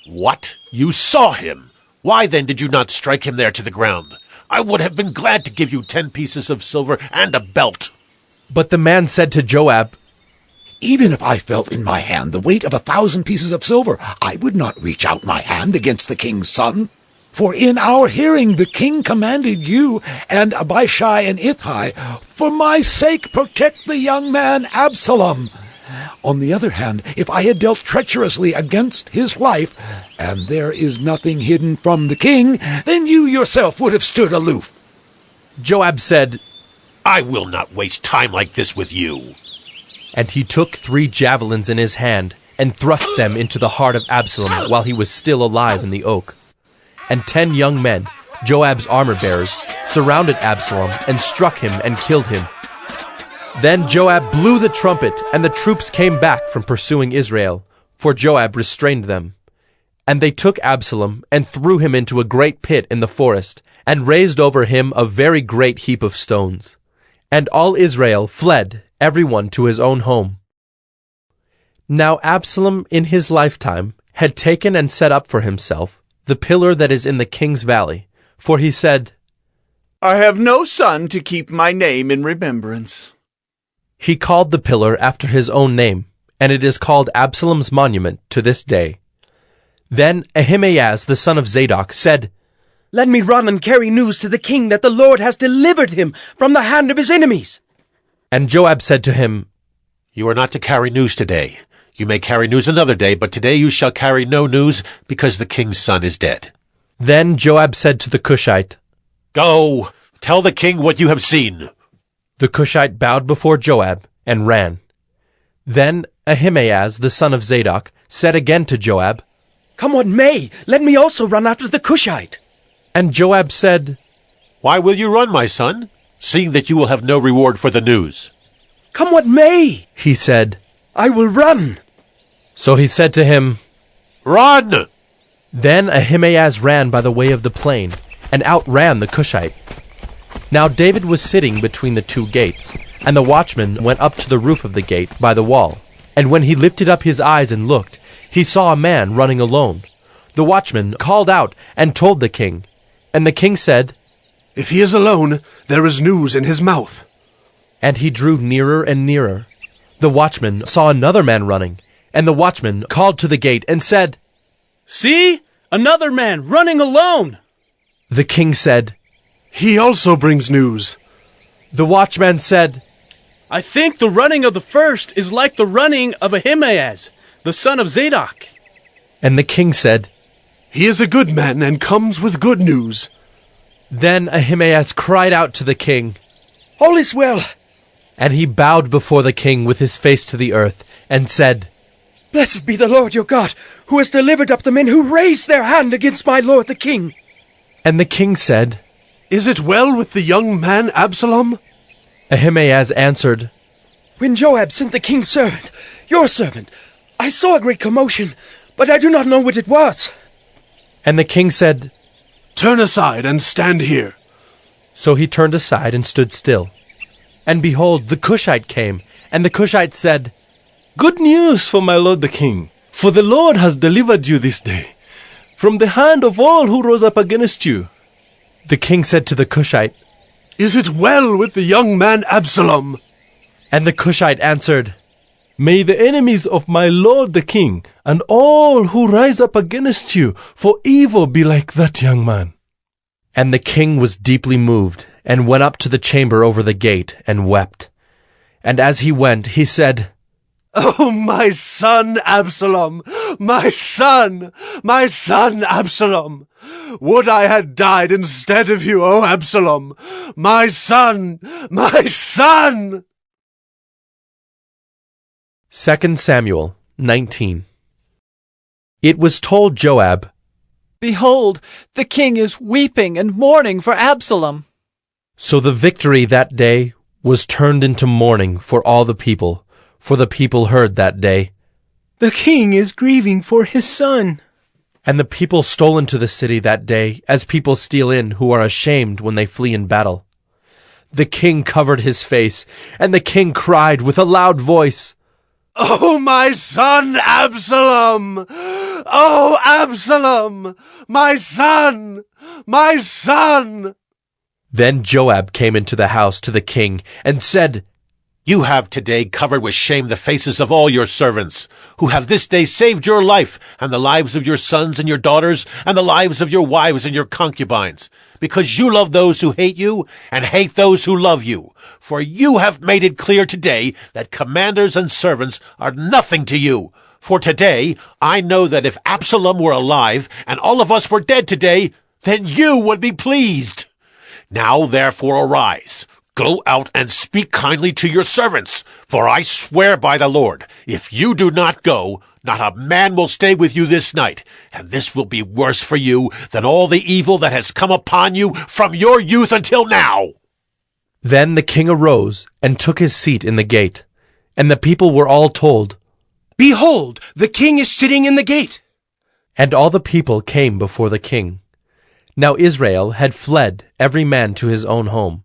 "What? You saw him? Why then did you not strike him there to the ground? I would have been glad to give you 10 pieces of silver and a belt." But the man said to Joab, "Even if I felt in my hand the weight of 1,000 pieces of silver, I would not reach out my hand against the king's son. For in our hearing the king commanded you and Abishai and Ittai, for my sake protect the young man Absalom. On the other hand, if I had dealt treacherously against his life, and there is nothing hidden from the king, then you yourself would have stood aloof." Joab said, "I will not waste time like this with you." And he took 3 javelins in his hand, and thrust them into the heart of Absalom while he was still alive in the oak. And 10 young men, Joab's armor-bearers, surrounded Absalom and struck him and killed him. Then Joab blew the trumpet, and the troops came back from pursuing Israel, for Joab restrained them. And they took Absalom and threw him into a great pit in the forest, and raised over him a very great heap of stones. And all Israel fled, every one to his own home. Now Absalom in his lifetime had taken and set up for himself the pillar that is in the king's valley, for he said, "I have no son to keep my name in remembrance." He called the pillar after his own name, and it is called Absalom's monument to this day. Then Ahimaaz the son of Zadok said, "Let me run and carry news to the king that the Lord has delivered him from the hand of his enemies." And Joab said to him, "You are not to carry news today. You may carry news another day, but today you shall carry no news, because the king's son is dead." Then Joab said to the Cushite, "Go, tell the king what you have seen." The Cushite bowed before Joab and ran. Then Ahimaaz the son of Zadok said again to Joab, "Come what may, let me also run after the Cushite." And Joab said, "Why will you run, my son, seeing that you will have no reward for the news?" "Come what may," he said, "I will run." So he said to him, "Run!" Then Ahimaaz ran by the way of the plain, and outran the Cushite. Now David was sitting between the 2 gates, and the watchman went up to the roof of the gate by the wall. And when he lifted up his eyes and looked, he saw a man running alone. The watchman called out and told the king. And the king said, "If he is alone, there is news in his mouth." And he drew nearer and nearer. The watchman saw another man running, and the watchman called to the gate and said, "See, another man running alone." The king said, "He also brings news." The watchman said, "I think the running of the first is like the running of Ahimaaz, the son of Zadok." And the king said, "He is a good man and comes with good news." Then Ahimaaz cried out to the king, "All is well." And he bowed before the king with his face to the earth, and said, "Blessed be the Lord your God, who has delivered up the men who raised their hand against my lord the king." And the king said, "Is it well with the young man Absalom?" Ahimaaz answered, "When Joab sent the king's servant, your servant, I saw a great commotion, but I do not know what it was." And the king said, "Turn aside and stand here." So he turned aside and stood still. And behold, the Cushite came, and the Cushite said, "Good news for my lord the king, for the Lord has delivered you this day from the hand of all who rose up against you." The king said to the Cushite, "Is it well with the young man Absalom?" And the Cushite answered, "May the enemies of my lord the king and all who rise up against you for evil be like that young man." And the king was deeply moved, and went up to the chamber over the gate, and wept. And as he went, he said, "Oh, my son Absalom! My son! My son Absalom! Would I had died instead of you, O Absalom! My son! My son!" 2 Samuel 19. It was told Joab, "Behold, the king is weeping and mourning for Absalom." So the victory that day was turned into mourning for all the people, for the people heard that day, "The king is grieving for his son." And the people stole into the city that day, as people steal in who are ashamed when they flee in battle. The king covered his face, and the king cried with a loud voice, "Oh, my son Absalom! Oh, Absalom! My son! My son!" Then Joab came into the house to the king and said, "You have today covered with shame the faces of all your servants, who have this day saved your life, and the lives of your sons and your daughters, and the lives of your wives and your concubines, because you love those who hate you, and hate those who love you. For you have made it clear today that commanders and servants are nothing to you. For today I know that if Absalom were alive, and all of us were dead today, then you would be pleased. Now therefore arise, go out and speak kindly to your servants, for I swear by the Lord, if you do not go, not a man will stay with you this night, and this will be worse for you than all the evil that has come upon you from your youth until now." Then the king arose and took his seat in the gate, and the people were all told, "Behold, the king is sitting in the gate." And all the people came before the king. Now Israel had fled, every man to his own home.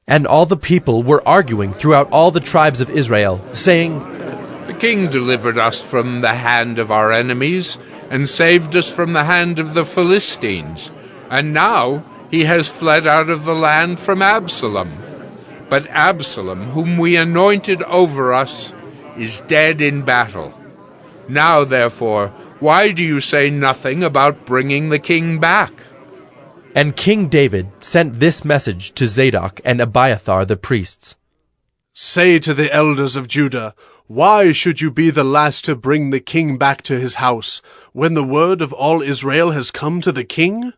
And all the people were arguing throughout all the tribes of Israel, saying, "The king delivered us from the hand of our enemies, and saved us from the hand of the Philistines. And now he has fled out of the land from Absalom. But Absalom, whom we anointed over us, is dead in battle. Now, therefore, why do you say nothing about bringing the king back?" And King David sent this message to Zadok and Abiathar the priests. "Say to the elders of Judah, why should you be the last to bring the king back to his house, when the word of all Israel has come to the king?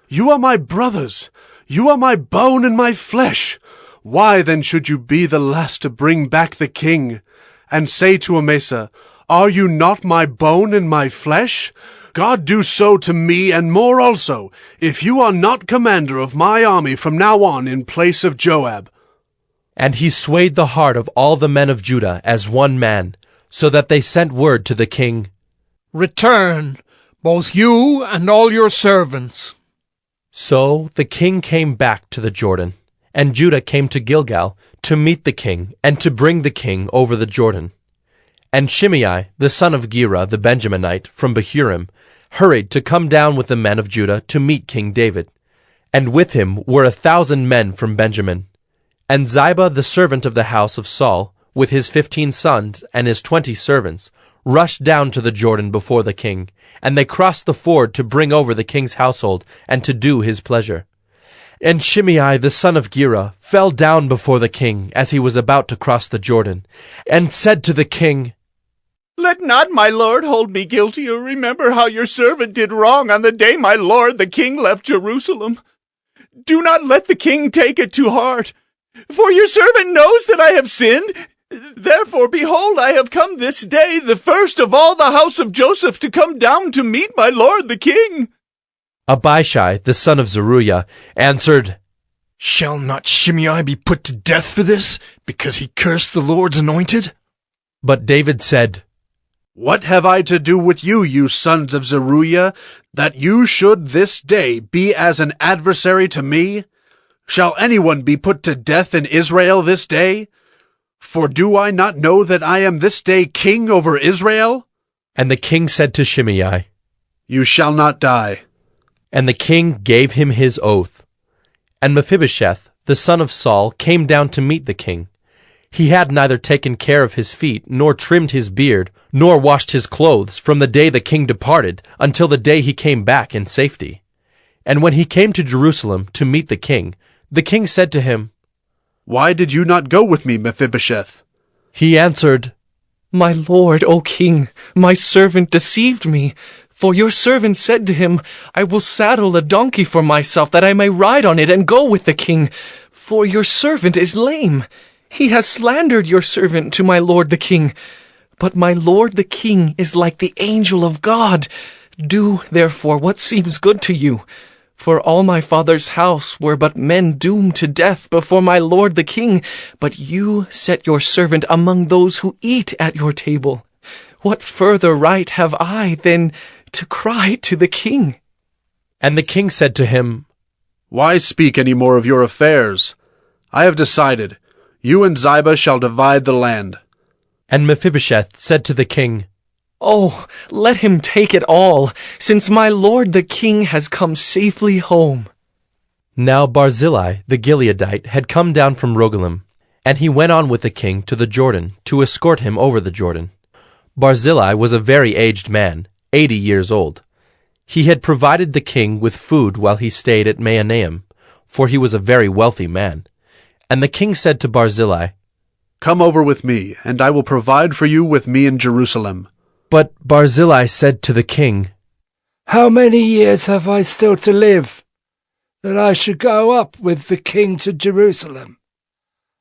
You are my brothers, you are my bone and my flesh. Why then should you be the last to bring back the king? And say to Amasa, are you not my bone and my flesh? God do so to me and more also, if you are not commander of my army from now on in place of Joab." And he swayed the heart of all the men of Judah as one man, so that they sent word to the king, "Return, both you and all your servants." So the king came back to the Jordan, and Judah came to Gilgal to meet the king and to bring the king over the Jordan. And Shimei, the son of Gera the Benjaminite from Bahurim, hurried to come down with the men of Judah to meet King David. And with him were 1,000 men from Benjamin. And Ziba the servant of the house of Saul, with his 15 sons and his 20 servants, rushed down to the Jordan before the king, and they crossed the ford to bring over the king's household and to do his pleasure. And Shimei the son of Gera fell down before the king as he was about to cross the Jordan, and said to the king, Let not my lord hold me guilty, or remember how your servant did wrong on the day my lord the king left Jerusalem. Do not let the king take it to heart, for your servant knows that I have sinned. Therefore, behold, I have come this day, the first of all the house of Joseph, to come down to meet my lord the king. Abishai the son of Zeruiah answered, Shall not Shimei be put to death for this, because he cursed the Lord's anointed? But David said, What have I to do with you, you sons of Zeruiah, that you should this day be as an adversary to me? Shall anyone be put to death in Israel this day? For do I not know that I am this day king over Israel? And the king said to Shimei, You shall not die. And the king gave him his oath. And Mephibosheth, the son of Saul, came down to meet the king. He had neither taken care of his feet, nor trimmed his beard, nor washed his clothes, from the day the king departed until the day he came back in safety. And when he came to Jerusalem to meet the king said to him, Why did you not go with me, Mephibosheth? He answered, My lord, O king, my servant deceived me. For your servant said to him, I will saddle a donkey for myself, that I may ride on it and go with the king. For your servant is lame. He has slandered your servant to my lord the king. But my lord the king is like the angel of God. Do, therefore, what seems good to you. For all my father's house were but men doomed to death before my lord the king. But you set your servant among those who eat at your table. What further right have I than to cry to the king? And the king said to him, Why speak any more of your affairs? I have decided. You and Ziba shall divide the land. And Mephibosheth said to the king, Oh, let him take it all, since my lord the king has come safely home. Now Barzillai the Gileadite had come down from Rogelim, and he went on with the king to the Jordan to escort him over the Jordan. Barzillai was a very aged man, 80 years old. He had provided the king with food while he stayed at Mahanaim, for he was a very wealthy man. And the king said to Barzillai, Come over with me, and I will provide for you with me in Jerusalem. But Barzillai said to the king, How many years have I still to live, that I should go up with the king to Jerusalem?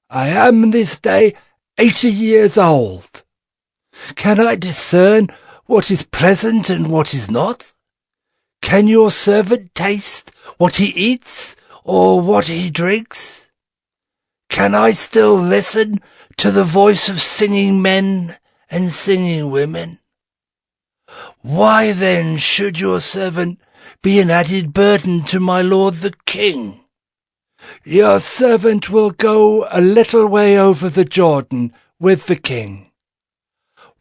I am this day 80 years old. Can I discern what is pleasant and what is not? Can your servant taste what he eats or what he drinks? Can I still listen to the voice of singing men and singing women? Why then should your servant be an added burden to my lord the king? Your servant will go a little way over the Jordan with the king.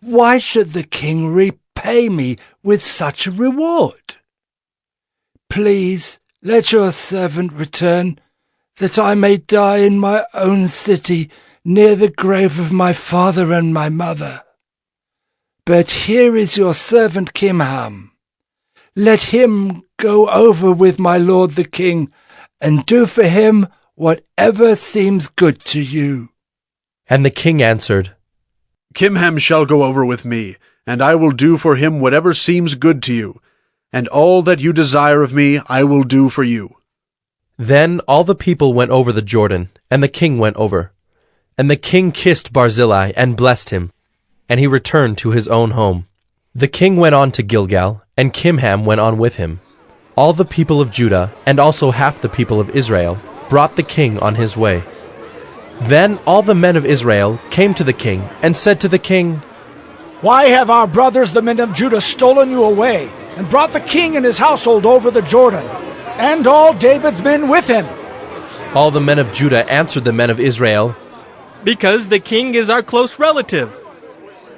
Why should the king repay me with such a reward? Please let your servant return, that I may die in my own city near the grave of my father and my mother. But here is your servant Kimham. Let him go over with my lord the king, and do for him whatever seems good to you. And the king answered, Kimham shall go over with me, and I will do for him whatever seems good to you, and all that you desire of me I will do for you. Then all the people went over the Jordan, and the king went over. And the king kissed Barzillai and blessed him, and he returned to his own home. The king went on to Gilgal, and Kimham went on with him. All the people of Judah, and also half the people of Israel, brought the king on his way. Then all the men of Israel came to the king, and said to the king, Why have our brothers the men of Judah stolen you away, and brought the king and his household over the Jordan, and all David's men with him? All the men of Judah answered the men of Israel, Because the king is our close relative.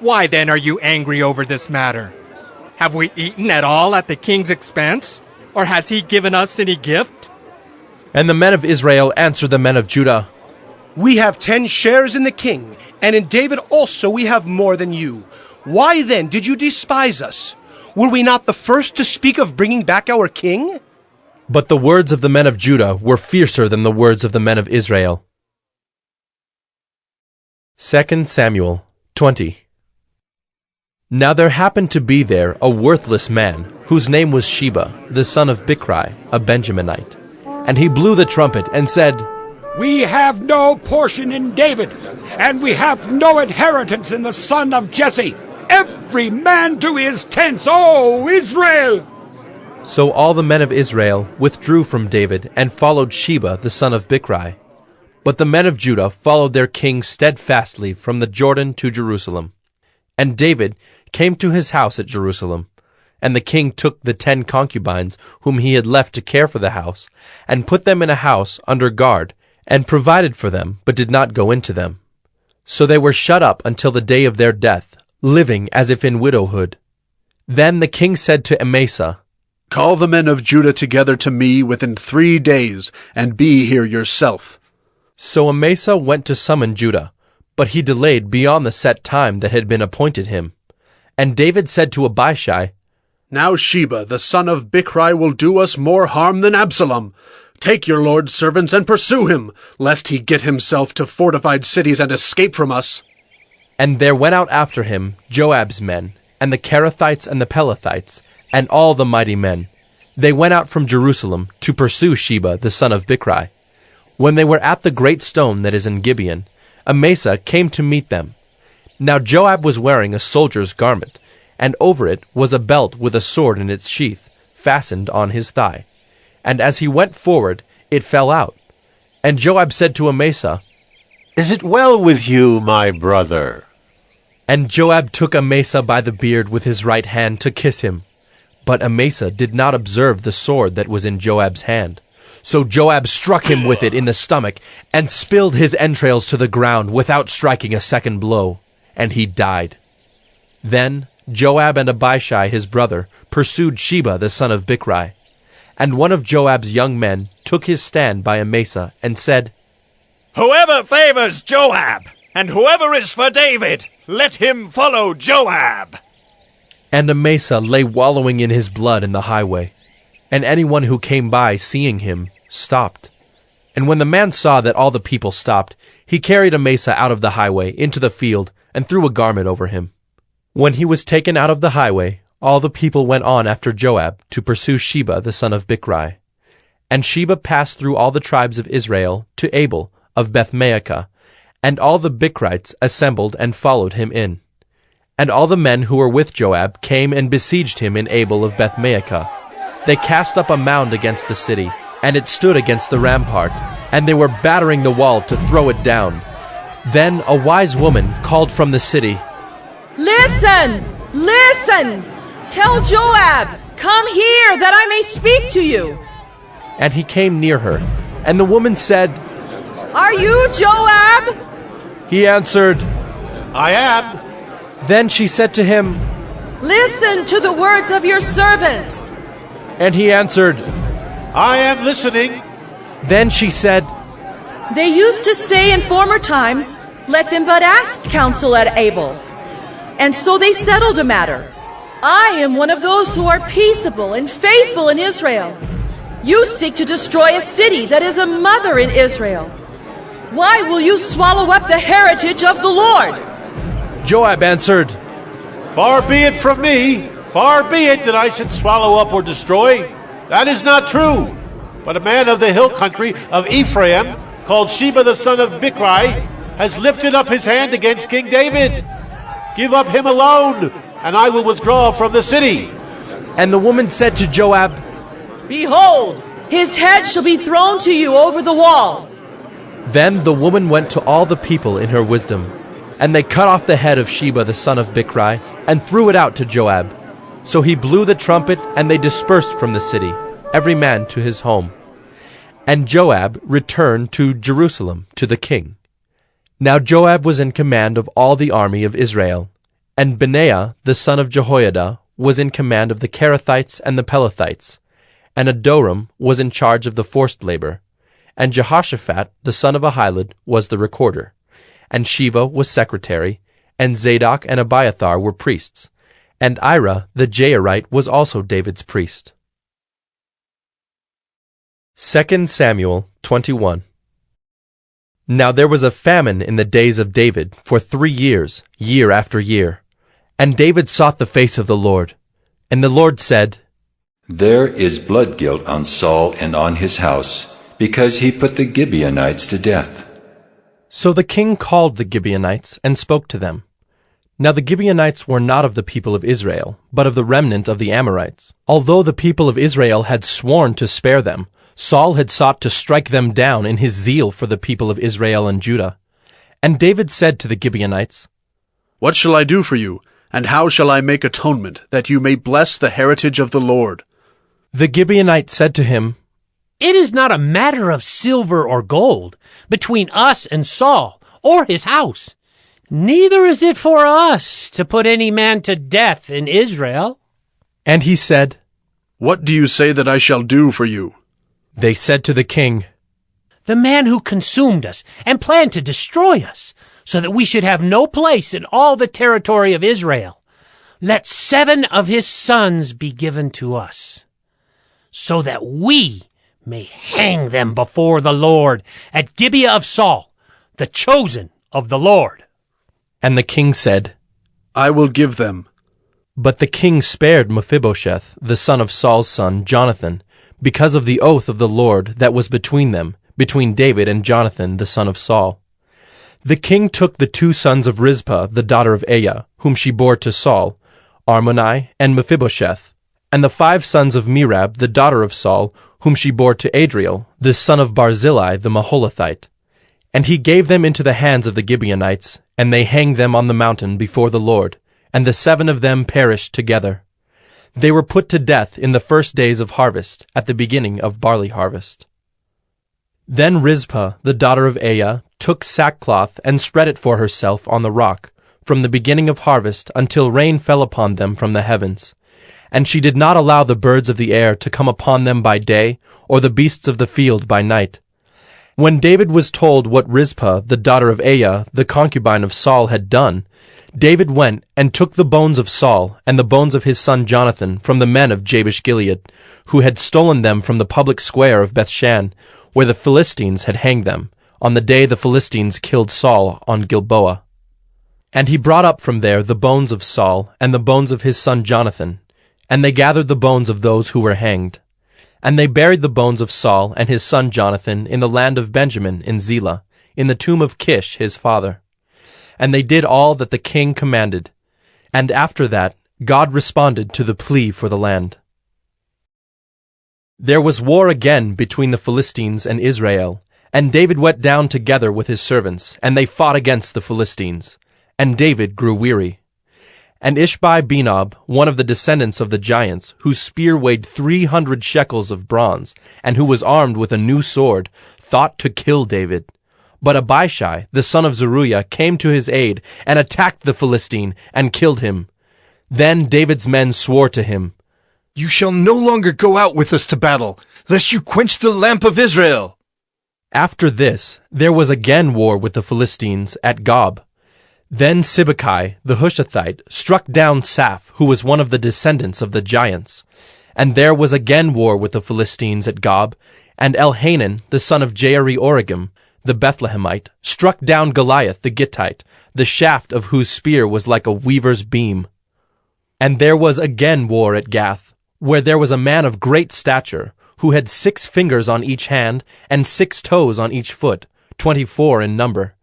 Why then are you angry over this matter? Have we eaten at all at the king's expense, or has he given us any gift? And the men of Israel answered the men of Judah, We have 10 shares in the king, and in David also we have more than you. Why then did you despise us? Were we not the first to speak of bringing back our king? But the words of the men of Judah were fiercer than the words of the men of Israel. 2 Samuel 20. Now there happened to be there a worthless man, whose name was Sheba, the son of Bichri, a Benjaminite. And he blew the trumpet and said, We have no portion in David, and we have no inheritance in the son of Jesse. Every man to his tents, O Israel! So all the men of Israel withdrew from David and followed Sheba the son of Bichri. But the men of Judah followed their king steadfastly from the Jordan to Jerusalem. And David came to his house at Jerusalem. And the king took the 10 concubines whom he had left to care for the house, and put them in a house under guard, and provided for them, but did not go into them. So they were shut up until the day of their death, living as if in widowhood. Then the king said to Amasa, Call the men of Judah together to me within 3 days, and be here yourself. So Amasa went to summon Judah, but he delayed beyond the set time that had been appointed him. And David said to Abishai, Now Sheba, the son of Bichri, will do us more harm than Absalom. Take your lord's servants and pursue him, lest he get himself to fortified cities and escape from us. And there went out after him Joab's men, and the Kerethites and the Pelethites, and all the mighty men. They went out from Jerusalem to pursue Sheba the son of Bichri. When they were at the great stone that is in Gibeon, Amasa came to meet them. Now Joab was wearing a soldier's garment, and over it was a belt with a sword in its sheath, fastened on his thigh. And as he went forward, it fell out. And Joab said to Amasa, Is it well with you, my brother? And Joab took Amasa by the beard with his right hand to kiss him. But Amasa did not observe the sword that was in Joab's hand. So Joab struck him with it in the stomach, and spilled his entrails to the ground without striking a second blow, and he died. Then Joab and Abishai his brother pursued Sheba the son of Bichri. And one of Joab's young men took his stand by Amasa and said, Whoever favors Joab, and whoever is for David, let him follow Joab. And Amasa lay wallowing in his blood in the highway. And anyone who came by, seeing him, stopped. And when the man saw that all the people stopped, he carried Amasa out of the highway into the field and threw a garment over him. When he was taken out of the highway, all the people went on after Joab to pursue Sheba the son of Bichri. And Sheba passed through all the tribes of Israel to Abel of Bethmaachah, and all the Bichrites assembled and followed him in. And all the men who were with Joab came and besieged him in Abel of Bethmaachah. They cast up a mound against the city, and it stood against the rampart, and they were battering the wall to throw it down. Then a wise woman called from the city, Listen! Listen! Tell Joab, come here that I may speak to you. And he came near her. And the woman said, Are you Joab? He answered, I am. Then she said to him, Listen to the words of your servant. And he answered, I am listening. Then she said, They used to say in former times, Let them but ask counsel at Abel. And so they settled a matter. I am one of those who are peaceable and faithful in Israel. You seek to destroy a city that is a mother in Israel. Why will you swallow up the heritage of the Lord? Joab answered, Far be it from me, far be it that I should swallow up or destroy. That is not true. But a man of the hill country of Ephraim, called Sheba the son of Bichri, has lifted up his hand against King David. Give up him alone, and I will withdraw from the city. And the woman said to Joab, Behold, his head shall be thrown to you over the wall. Then the woman went to all the people in her wisdom, and they cut off the head of Sheba the son of Bichri, and threw it out to Joab. So he blew the trumpet, and they dispersed from the city, every man to his home. And Joab returned to Jerusalem to the king. Now Joab was in command of all the army of Israel, and Benaiah the son of Jehoiada was in command of the Kerethites and the Pelethites, and Adoram was in charge of the forced labor, and Jehoshaphat the son of Ahilud was the recorder, and Shiva was secretary, and Zadok and Abiathar were priests, and Ira the Jairite was also David's priest. 2 Samuel 21. Now there was a famine in the days of David for 3 years, year after year. And David sought the face of the Lord. And the Lord said, There is blood guilt on Saul and on his house, because he put the Gibeonites to death. So the king called the Gibeonites and spoke to them. Now the Gibeonites were not of the people of Israel, but of the remnant of the Amorites. Although the people of Israel had sworn to spare them, Saul had sought to strike them down in his zeal for the people of Israel and Judah. And David said to the Gibeonites, What shall I do for you, and how shall I make atonement, that you may bless the heritage of the Lord? The Gibeonites said to him, It is not a matter of silver or gold between us and Saul or his house. Neither is it for us to put any man to death in Israel. And he said, What do you say that I shall do for you? They said to the king, The man who consumed us and planned to destroy us, so that we should have no place in all the territory of Israel. Let 7 of his sons be given to us, so that we may hang them before the Lord at Gibeah of Saul, the chosen of the Lord. And the king said, I will give them. But the king spared Mephibosheth, the son of Saul's son, Jonathan, because of the oath of the Lord that was between them, between David and Jonathan, the son of Saul. The king took the 2 sons of Rizpah, the daughter of Aiah, whom she bore to Saul, Armoni and Mephibosheth, and the 5 sons of Merab, the daughter of Saul, whom she bore to Adriel, the son of Barzillai the Maholathite. And he gave them into the hands of the Gibeonites, and they hanged them on the mountain before the Lord, and the 7 of them perished together. They were put to death in the first days of harvest, at the beginning of barley harvest. Then Rizpah, the daughter of Aiah, took sackcloth and spread it for herself on the rock, from the beginning of harvest until rain fell upon them from the heavens. And she did not allow the birds of the air to come upon them by day, or the beasts of the field by night. When David was told what Rizpah, the daughter of Aiah, the concubine of Saul, had done, David went and took the bones of Saul and the bones of his son Jonathan from the men of Jabesh-Gilead, who had stolen them from the public square of Bethshan, where the Philistines had hanged them, on the day the Philistines killed Saul on Gilboa. And he brought up from there the bones of Saul and the bones of his son Jonathan, and they gathered the bones of those who were hanged. And they buried the bones of Saul and his son Jonathan in the land of Benjamin in Zelah, in the tomb of Kish his father. And they did all that the king commanded. And after that, God responded to the plea for the land. There was war again between the Philistines and Israel, and David went down together with his servants, and they fought against the Philistines. And David grew weary. And Ishbi-Benob, one of the descendants of the giants, whose spear weighed 300 shekels of bronze, and who was armed with a new sword, thought to kill David. But Abishai, the son of Zeruiah, came to his aid, and attacked the Philistine, and killed him. Then David's men swore to him, You shall no longer go out with us to battle, lest you quench the lamp of Israel. After this, there was again war with the Philistines at Gob. Then Sibbecai, the Hushathite, struck down Saph, who was one of the descendants of the giants. And there was again war with the Philistines at Gob, and Elhanan, the son of Jaare-Oregim, the Bethlehemite, struck down Goliath the Gittite, the shaft of whose spear was like a weaver's beam. And there was again war at Gath, where there was a man of great stature, who had 6 fingers on each hand, and 6 toes on each foot, 24 in number.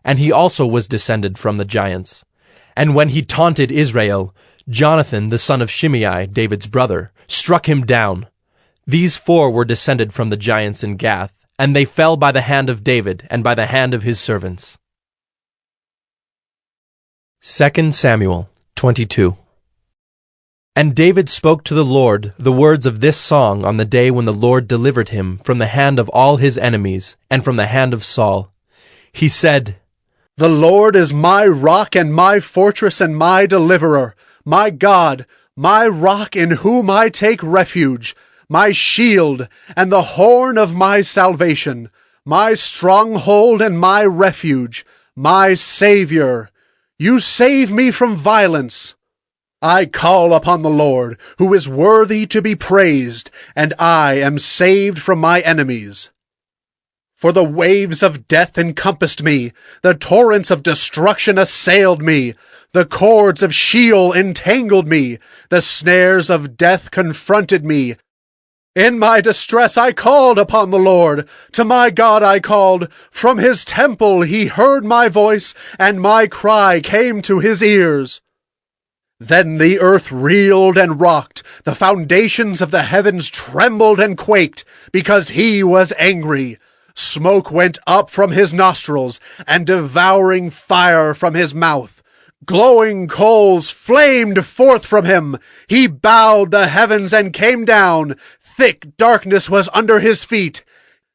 And he also was descended from the giants. And when he taunted Israel, Jonathan, the son of Shimei, David's brother, struck him down. These 4 were descended from the giants in Gath, and they fell by the hand of David and by the hand of his servants. 2 Samuel 22. And David spoke to the Lord the words of this song on the day when the Lord delivered him from the hand of all his enemies and from the hand of Saul. He said, The Lord is my rock and my fortress and my deliverer, my God, my rock in whom I take refuge, my shield and the horn of my salvation, my stronghold and my refuge, my Savior. You save me from violence. I call upon the Lord, who is worthy to be praised, and I am saved from my enemies. For the waves of death encompassed me, the torrents of destruction assailed me, the cords of Sheol entangled me, the snares of death confronted me. In my distress I called upon the Lord. To my God I called. From his temple he heard my voice, and my cry came to his ears. Then the earth reeled and rocked, the foundations of the heavens trembled and quaked, because he was angry. Smoke went up from his nostrils, and devouring fire from his mouth. Glowing coals flamed forth from him. He bowed the heavens and came down. Thick darkness was under his feet.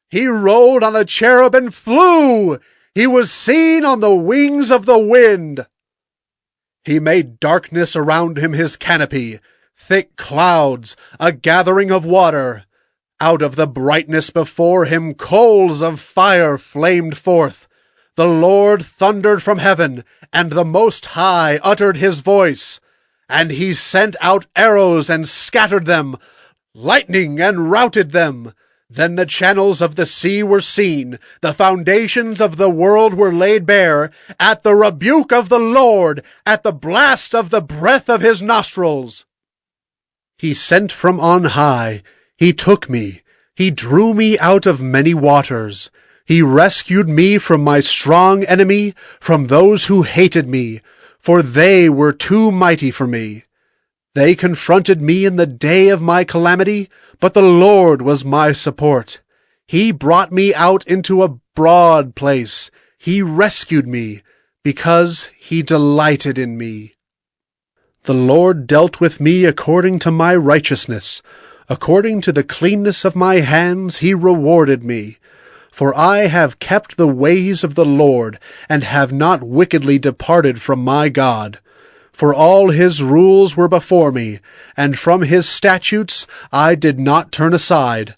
He rode on a cherub and flew. He was seen on the wings of the wind. He made darkness around him his canopy, thick clouds, a gathering of water. Out of the brightness before him coals of fire flamed forth. The Lord thundered from heaven, and the Most High uttered his voice. And he sent out arrows and scattered them, lightning and routed them. Then the channels of the sea were seen, the foundations of the world were laid bare, at the rebuke of the Lord, at the blast of the breath of his nostrils. He sent from on high, he took me, he drew me out of many waters. He rescued me from my strong enemy, from those who hated me, for they were too mighty for me. They confronted me in the day of my calamity, but the Lord was my support. He brought me out into a broad place. He rescued me, because he delighted in me. The Lord dealt with me according to my righteousness. According to the cleanness of my hands he rewarded me. For I have kept the ways of the Lord, and have not wickedly departed from my God. For all his rules were before me, and from his statutes I did not turn aside.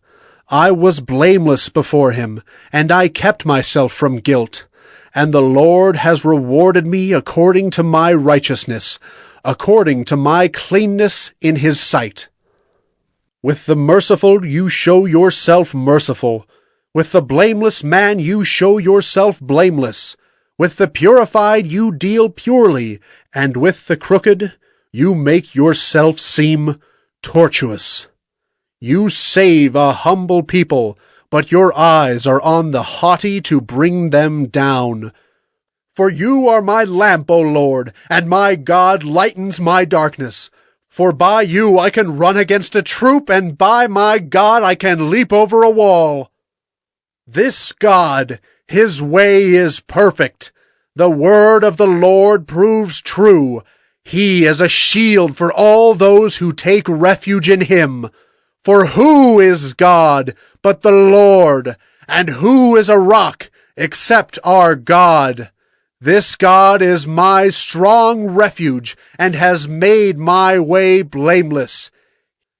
I was blameless before him, and I kept myself from guilt. And the Lord has rewarded me according to my righteousness, according to my cleanness in his sight. With the merciful you show yourself merciful. With the blameless man you show yourself blameless. With the purified you deal purely, and with the crooked you make yourself seem tortuous. You save a humble people, but your eyes are on the haughty to bring them down. For you are my lamp, O Lord, and my God lightens my darkness. For by you I can run against a troop, and by my God I can leap over a wall. This God, his way is perfect. The word of the Lord proves true. He is a shield for all those who take refuge in him. For who is God but the Lord? And who is a rock except our God? This God is my strong refuge, and has made my way blameless.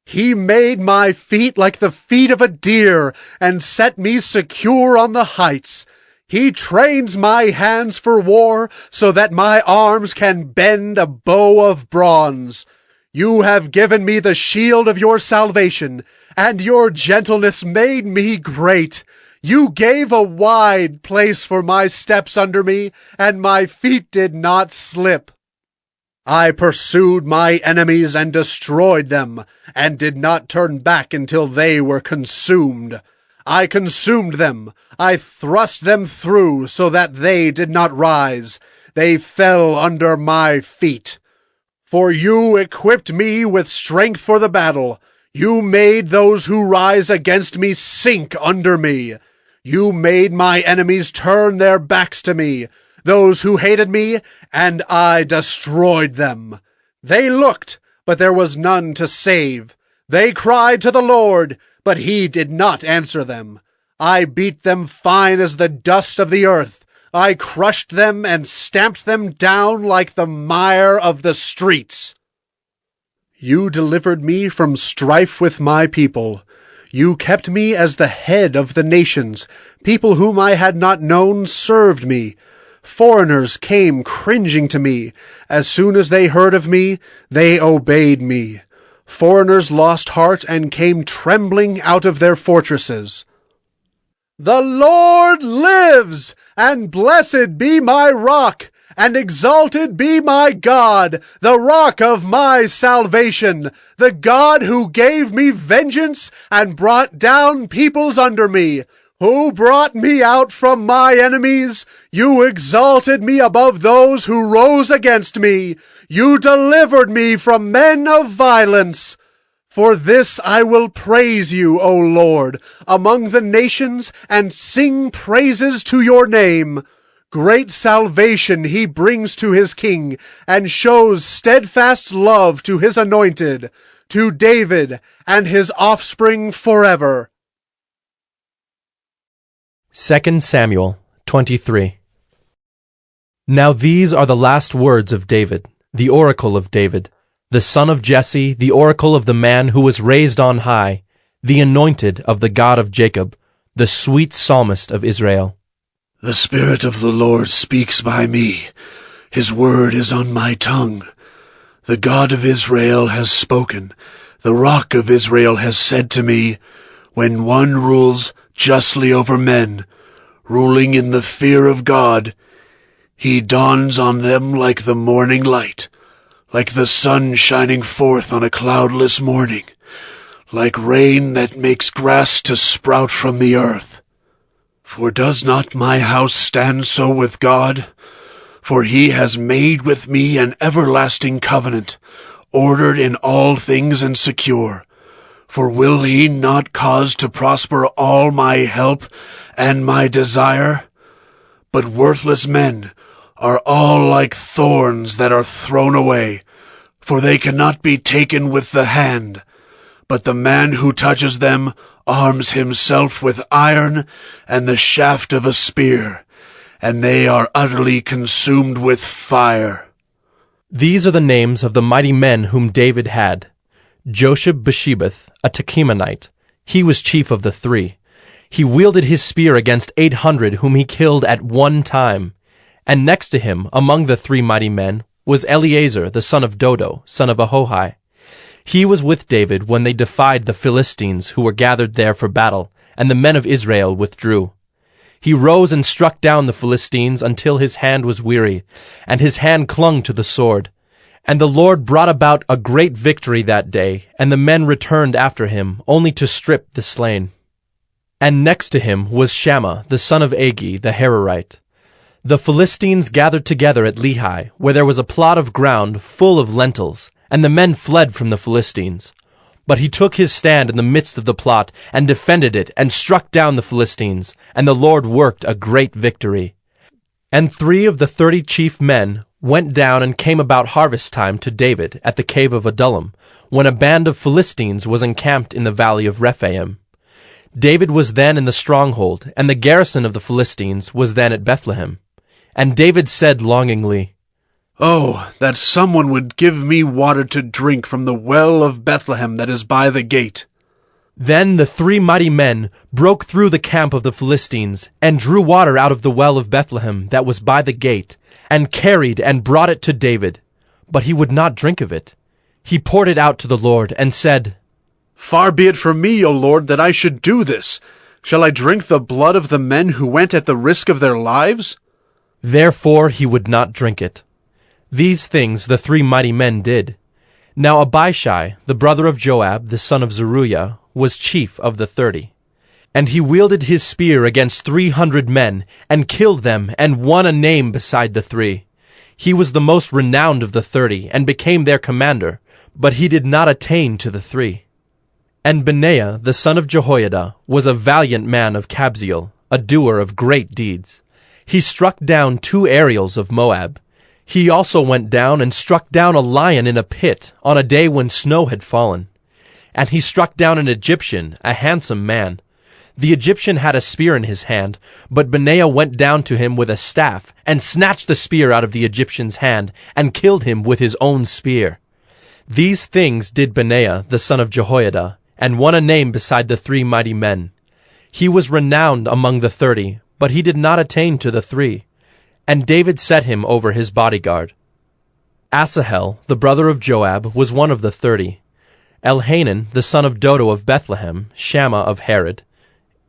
He made my feet like the feet of a deer, and set me secure on the heights. He trains my hands for war, so that my arms can bend a bow of bronze. You have given me the shield of your salvation, and your gentleness made me great. You gave a wide place for my steps under me, and my feet did not slip. I pursued my enemies and destroyed them, and did not turn back until they were consumed. I consumed them. I thrust them through so that they did not rise. They fell under my feet. For you equipped me with strength for the battle. You made those who rise against me sink under me. You made my enemies turn their backs to me, those who hated me, and I destroyed them. They looked, but there was none to save. They cried to the Lord, but he did not answer them. I beat them fine as the dust of the earth. I crushed them and stamped them down like the mire of the streets. You delivered me from strife with my people. You kept me as the head of the nations. People whom I had not known served me. Foreigners came cringing to me. As soon as they heard of me, they obeyed me. Foreigners lost heart and came trembling out of their fortresses. The Lord lives, and blessed be my rock, and exalted be my God, the rock of my salvation, the God who gave me vengeance and brought down peoples under me, who brought me out from my enemies. You exalted me above those who rose against me. You delivered me from men of violence. For this I will praise you, O Lord, among the nations, and sing praises to your name. Great salvation he brings to his king, and shows steadfast love to his anointed, to David and his offspring forever. 2 Samuel 23. Now these are the last words of David, the oracle of David, the son of Jesse, the oracle of the man who was raised on high, the anointed of the God of Jacob, the sweet psalmist of Israel. The Spirit of the Lord speaks by me. His word is on my tongue. The God of Israel has spoken. The Rock of Israel has said to me, when one rules justly over men, ruling in the fear of God, he dawns on them like the morning light, like the sun shining forth on a cloudless morning, like rain that makes grass to sprout from the earth. For does not my house stand so with God? For he has made with me an everlasting covenant, ordered in all things and secure. For will he not cause to prosper all my help and my desire? But worthless men are all like thorns that are thrown away, for they cannot be taken with the hand. But the man who touches them arms himself with iron and the shaft of a spear, and they are utterly consumed with fire. These are the names of the mighty men whom David had. Josheb-Basshebeth, a Tekemonite. He was chief of the 3. He wielded his spear against 800 whom he killed at one time. And next to him, among the 3 mighty men, was Eleazar, the son of Dodo, son of Ahohi. He was with David when they defied the Philistines who were gathered there for battle, and the men of Israel withdrew. He rose and struck down the Philistines until his hand was weary, and his hand clung to the sword. And the Lord brought about a great victory that day, and the men returned after him, only to strip the slain. And next to him was Shammah, the son of Agi, the Hararite. The Philistines gathered together at Lehi, where there was a plot of ground full of lentils, and the men fled from the Philistines. But he took his stand in the midst of the plot, and defended it, and struck down the Philistines, and the Lord worked a great victory. And 3 of the 30 chief men went down and came about harvest time to David at the cave of Adullam, when a band of Philistines was encamped in the valley of Rephaim. David was then in the stronghold, and the garrison of the Philistines was then at Bethlehem. And David said longingly, Oh, that someone would give me water to drink from the well of Bethlehem that is by the gate. Then the 3 mighty men broke through the camp of the Philistines, and drew water out of the well of Bethlehem that was by the gate, and carried and brought it to David. But he would not drink of it. He poured it out to the Lord, and said, Far be it from me, O Lord, that I should do this. Shall I drink the blood of the men who went at the risk of their lives? Therefore he would not drink it. These things the 3 mighty men did. Now Abishai, the brother of Joab, the son of Zeruiah, was chief of the 30. And he wielded his spear against 300 men, and killed them, and won a name beside the 3. He was the most renowned of the 30, and became their commander, but he did not attain to the 3. And Benaiah, the son of Jehoiada, was a valiant man of Kabzeel, a doer of great deeds. He struck down 2 Ariels of Moab. He also went down and struck down a lion in a pit on a day when snow had fallen. And he struck down an Egyptian, a handsome man. The Egyptian had a spear in his hand, but Benaiah went down to him with a staff, and snatched the spear out of the Egyptian's hand, and killed him with his own spear. These things did Benaiah, the son of Jehoiada, and won a name beside the 3 mighty men. He was renowned among the 30, but he did not attain to the 3. And David set him over his bodyguard. Asahel, the brother of Joab, was one of the 30. Elhanan, the son of Dodo of Bethlehem, Shammah of Herod,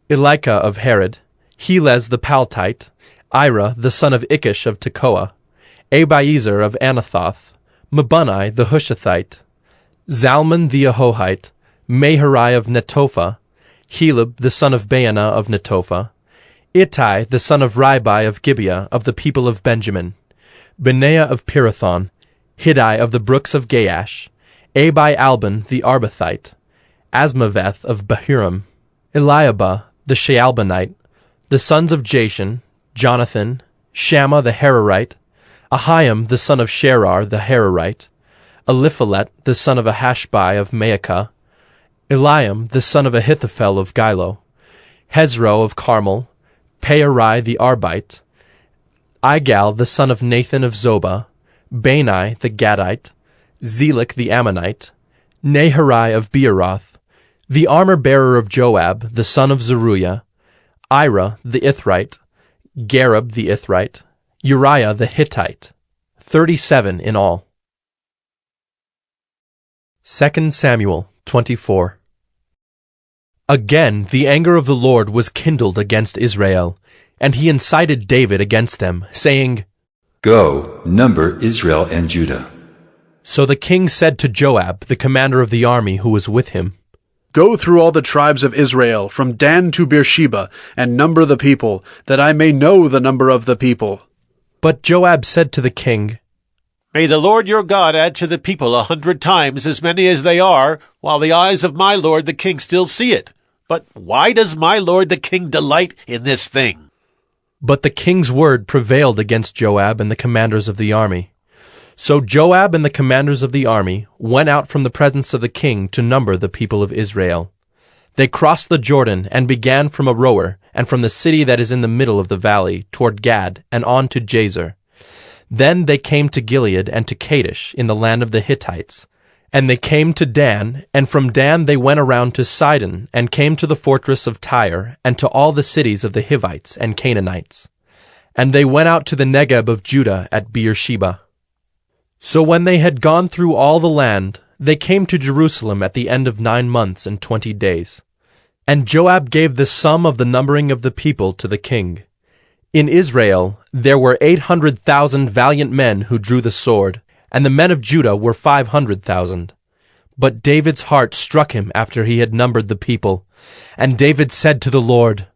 Elika of Herod, Helez the Paltite, Ira, the son of Ikish of Tekoa, Abiezer of Anathoth, Mabunai the Hushathite, Zalman the Ahohite, Maharai of Netophah, Heleb the son of Baanah of Netophah, Ittai the son of Ribai of Gibeah of the people of Benjamin, Benaiah of Pirathon, Hiddai of the brooks of Gaash, Abi Alban the Arbathite, Asmaveth of Bahurim, Eliabah the Shaalbanite, the sons of Jashan, Jonathan, Shammah the Hararite, Ahiam the son of Sherar the Hararite, Eliphalet the son of Ahashbai of Maacah, Eliam the son of Ahithophel of Gilo, Hezro of Carmel, Pearai the Arbite, Igal the son of Nathan of Zobah, Bani the Gadite, Zelek the Ammonite, Naharai of Beeroth, the armor-bearer of Joab, the son of Zeruiah, Ira the Ithrite, Gareb the Ithrite, Uriah the Hittite, 37 in all. 2 Samuel 24. Again the anger of the Lord was kindled against Israel, and he incited David against them, saying, Go, number Israel and Judah. So the king said to Joab, the commander of the army who was with him, Go through all the tribes of Israel, from Dan to Beersheba, and number the people, that I may know the number of the people. But Joab said to the king, May the Lord your God add to the people 100 times as many as they are, while the eyes of my lord the king still see it. But why does my lord the king delight in this thing? But the king's word prevailed against Joab and the commanders of the army. So Joab and the commanders of the army went out from the presence of the king to number the people of Israel. They crossed the Jordan and began from Aroer and from the city that is in the middle of the valley toward Gad and on to Jazer. Then they came to Gilead and to Kadesh in the land of the Hittites. And they came to Dan, and from Dan they went around to Sidon and came to the fortress of Tyre and to all the cities of the Hivites and Canaanites. And they went out to the Negeb of Judah at Beersheba. So when they had gone through all the land, they came to Jerusalem at the end of 9 months and 20 days. And Joab gave the sum of the numbering of the people to the king. In Israel there were 800,000 valiant men who drew the sword, and the men of Judah were 500,000. But David's heart struck him after he had numbered the people. And David said to the Lord,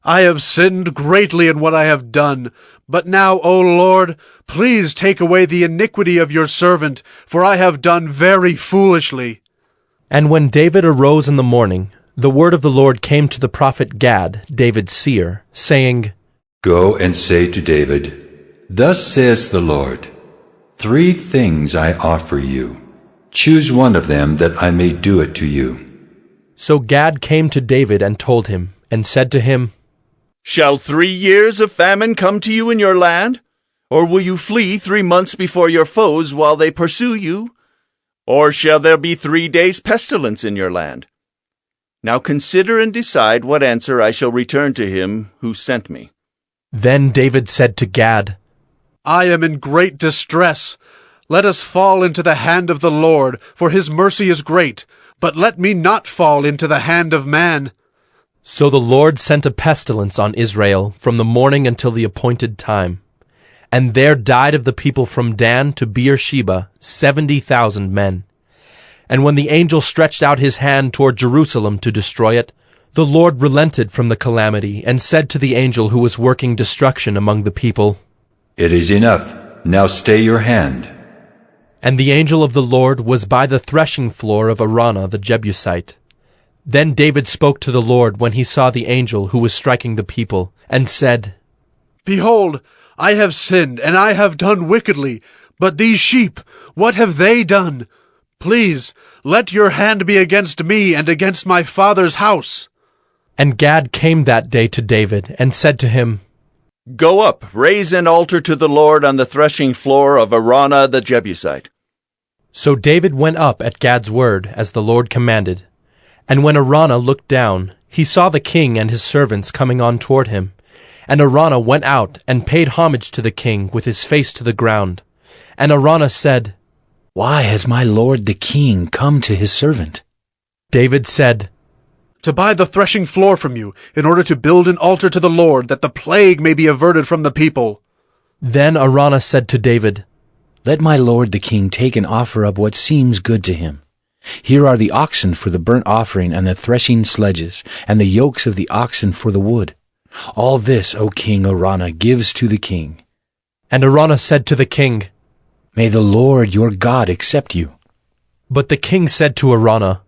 I have sinned greatly in what I have done. But now, O Lord, please take away the iniquity of your servant, for I have done very foolishly. And when David arose in the morning, the word of the Lord came to the prophet Gad, David's seer, saying, Go and say to David, Thus says the Lord, 3 things I offer you. Choose one of them that I may do it to you. So Gad came to David and told him, and said to him, Shall 3 years of famine come to you in your land? Or will you flee 3 months before your foes while they pursue you? Or shall there be 3 days' pestilence in your land? Now consider and decide what answer I shall return to him who sent me. Then David said to Gad, I am in great distress. Let us fall into the hand of the Lord, for his mercy is great. But let me not fall into the hand of man. So the Lord sent a pestilence on Israel from the morning until the appointed time. And there died of the people from Dan to Beersheba 70,000 men. And when the angel stretched out his hand toward Jerusalem to destroy it, the Lord relented from the calamity and said to the angel who was working destruction among the people, It is enough. Now stay your hand. And the angel of the Lord was by the threshing floor of Araunah the Jebusite. Then David spoke to the Lord when he saw the angel who was striking the people, and said, Behold, I have sinned, and I have done wickedly. But these sheep, what have they done? Please, let your hand be against me and against my father's house. And Gad came that day to David, and said to him, Go up, raise an altar to the Lord on the threshing floor of Araunah the Jebusite. So David went up at Gad's word, as the Lord commanded. And when Araunah looked down, he saw the king and his servants coming on toward him. And Araunah went out and paid homage to the king with his face to the ground. And Araunah said, Why has my lord the king come to his servant? David said, To buy the threshing floor from you, in order to build an altar to the Lord, that the plague may be averted from the people. Then Araunah said to David, Let my lord the king take and offer up what seems good to him. Here are the oxen for the burnt offering, and the threshing sledges, and the yokes of the oxen for the wood. All this, O king Araunah, gives to the king. And Araunah said to the king, May the Lord your God accept you. But the king said to Araunah,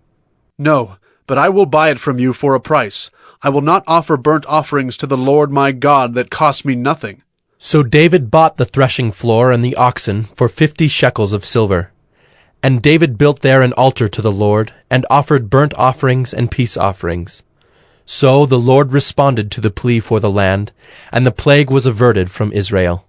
No, but I will buy it from you for a price. I will not offer burnt offerings to the Lord my God that cost me nothing. So David bought the threshing floor and the oxen for 50 shekels of silver. And David built there an altar to the Lord, and offered burnt offerings and peace offerings. So the Lord responded to the plea for the land, and the plague was averted from Israel.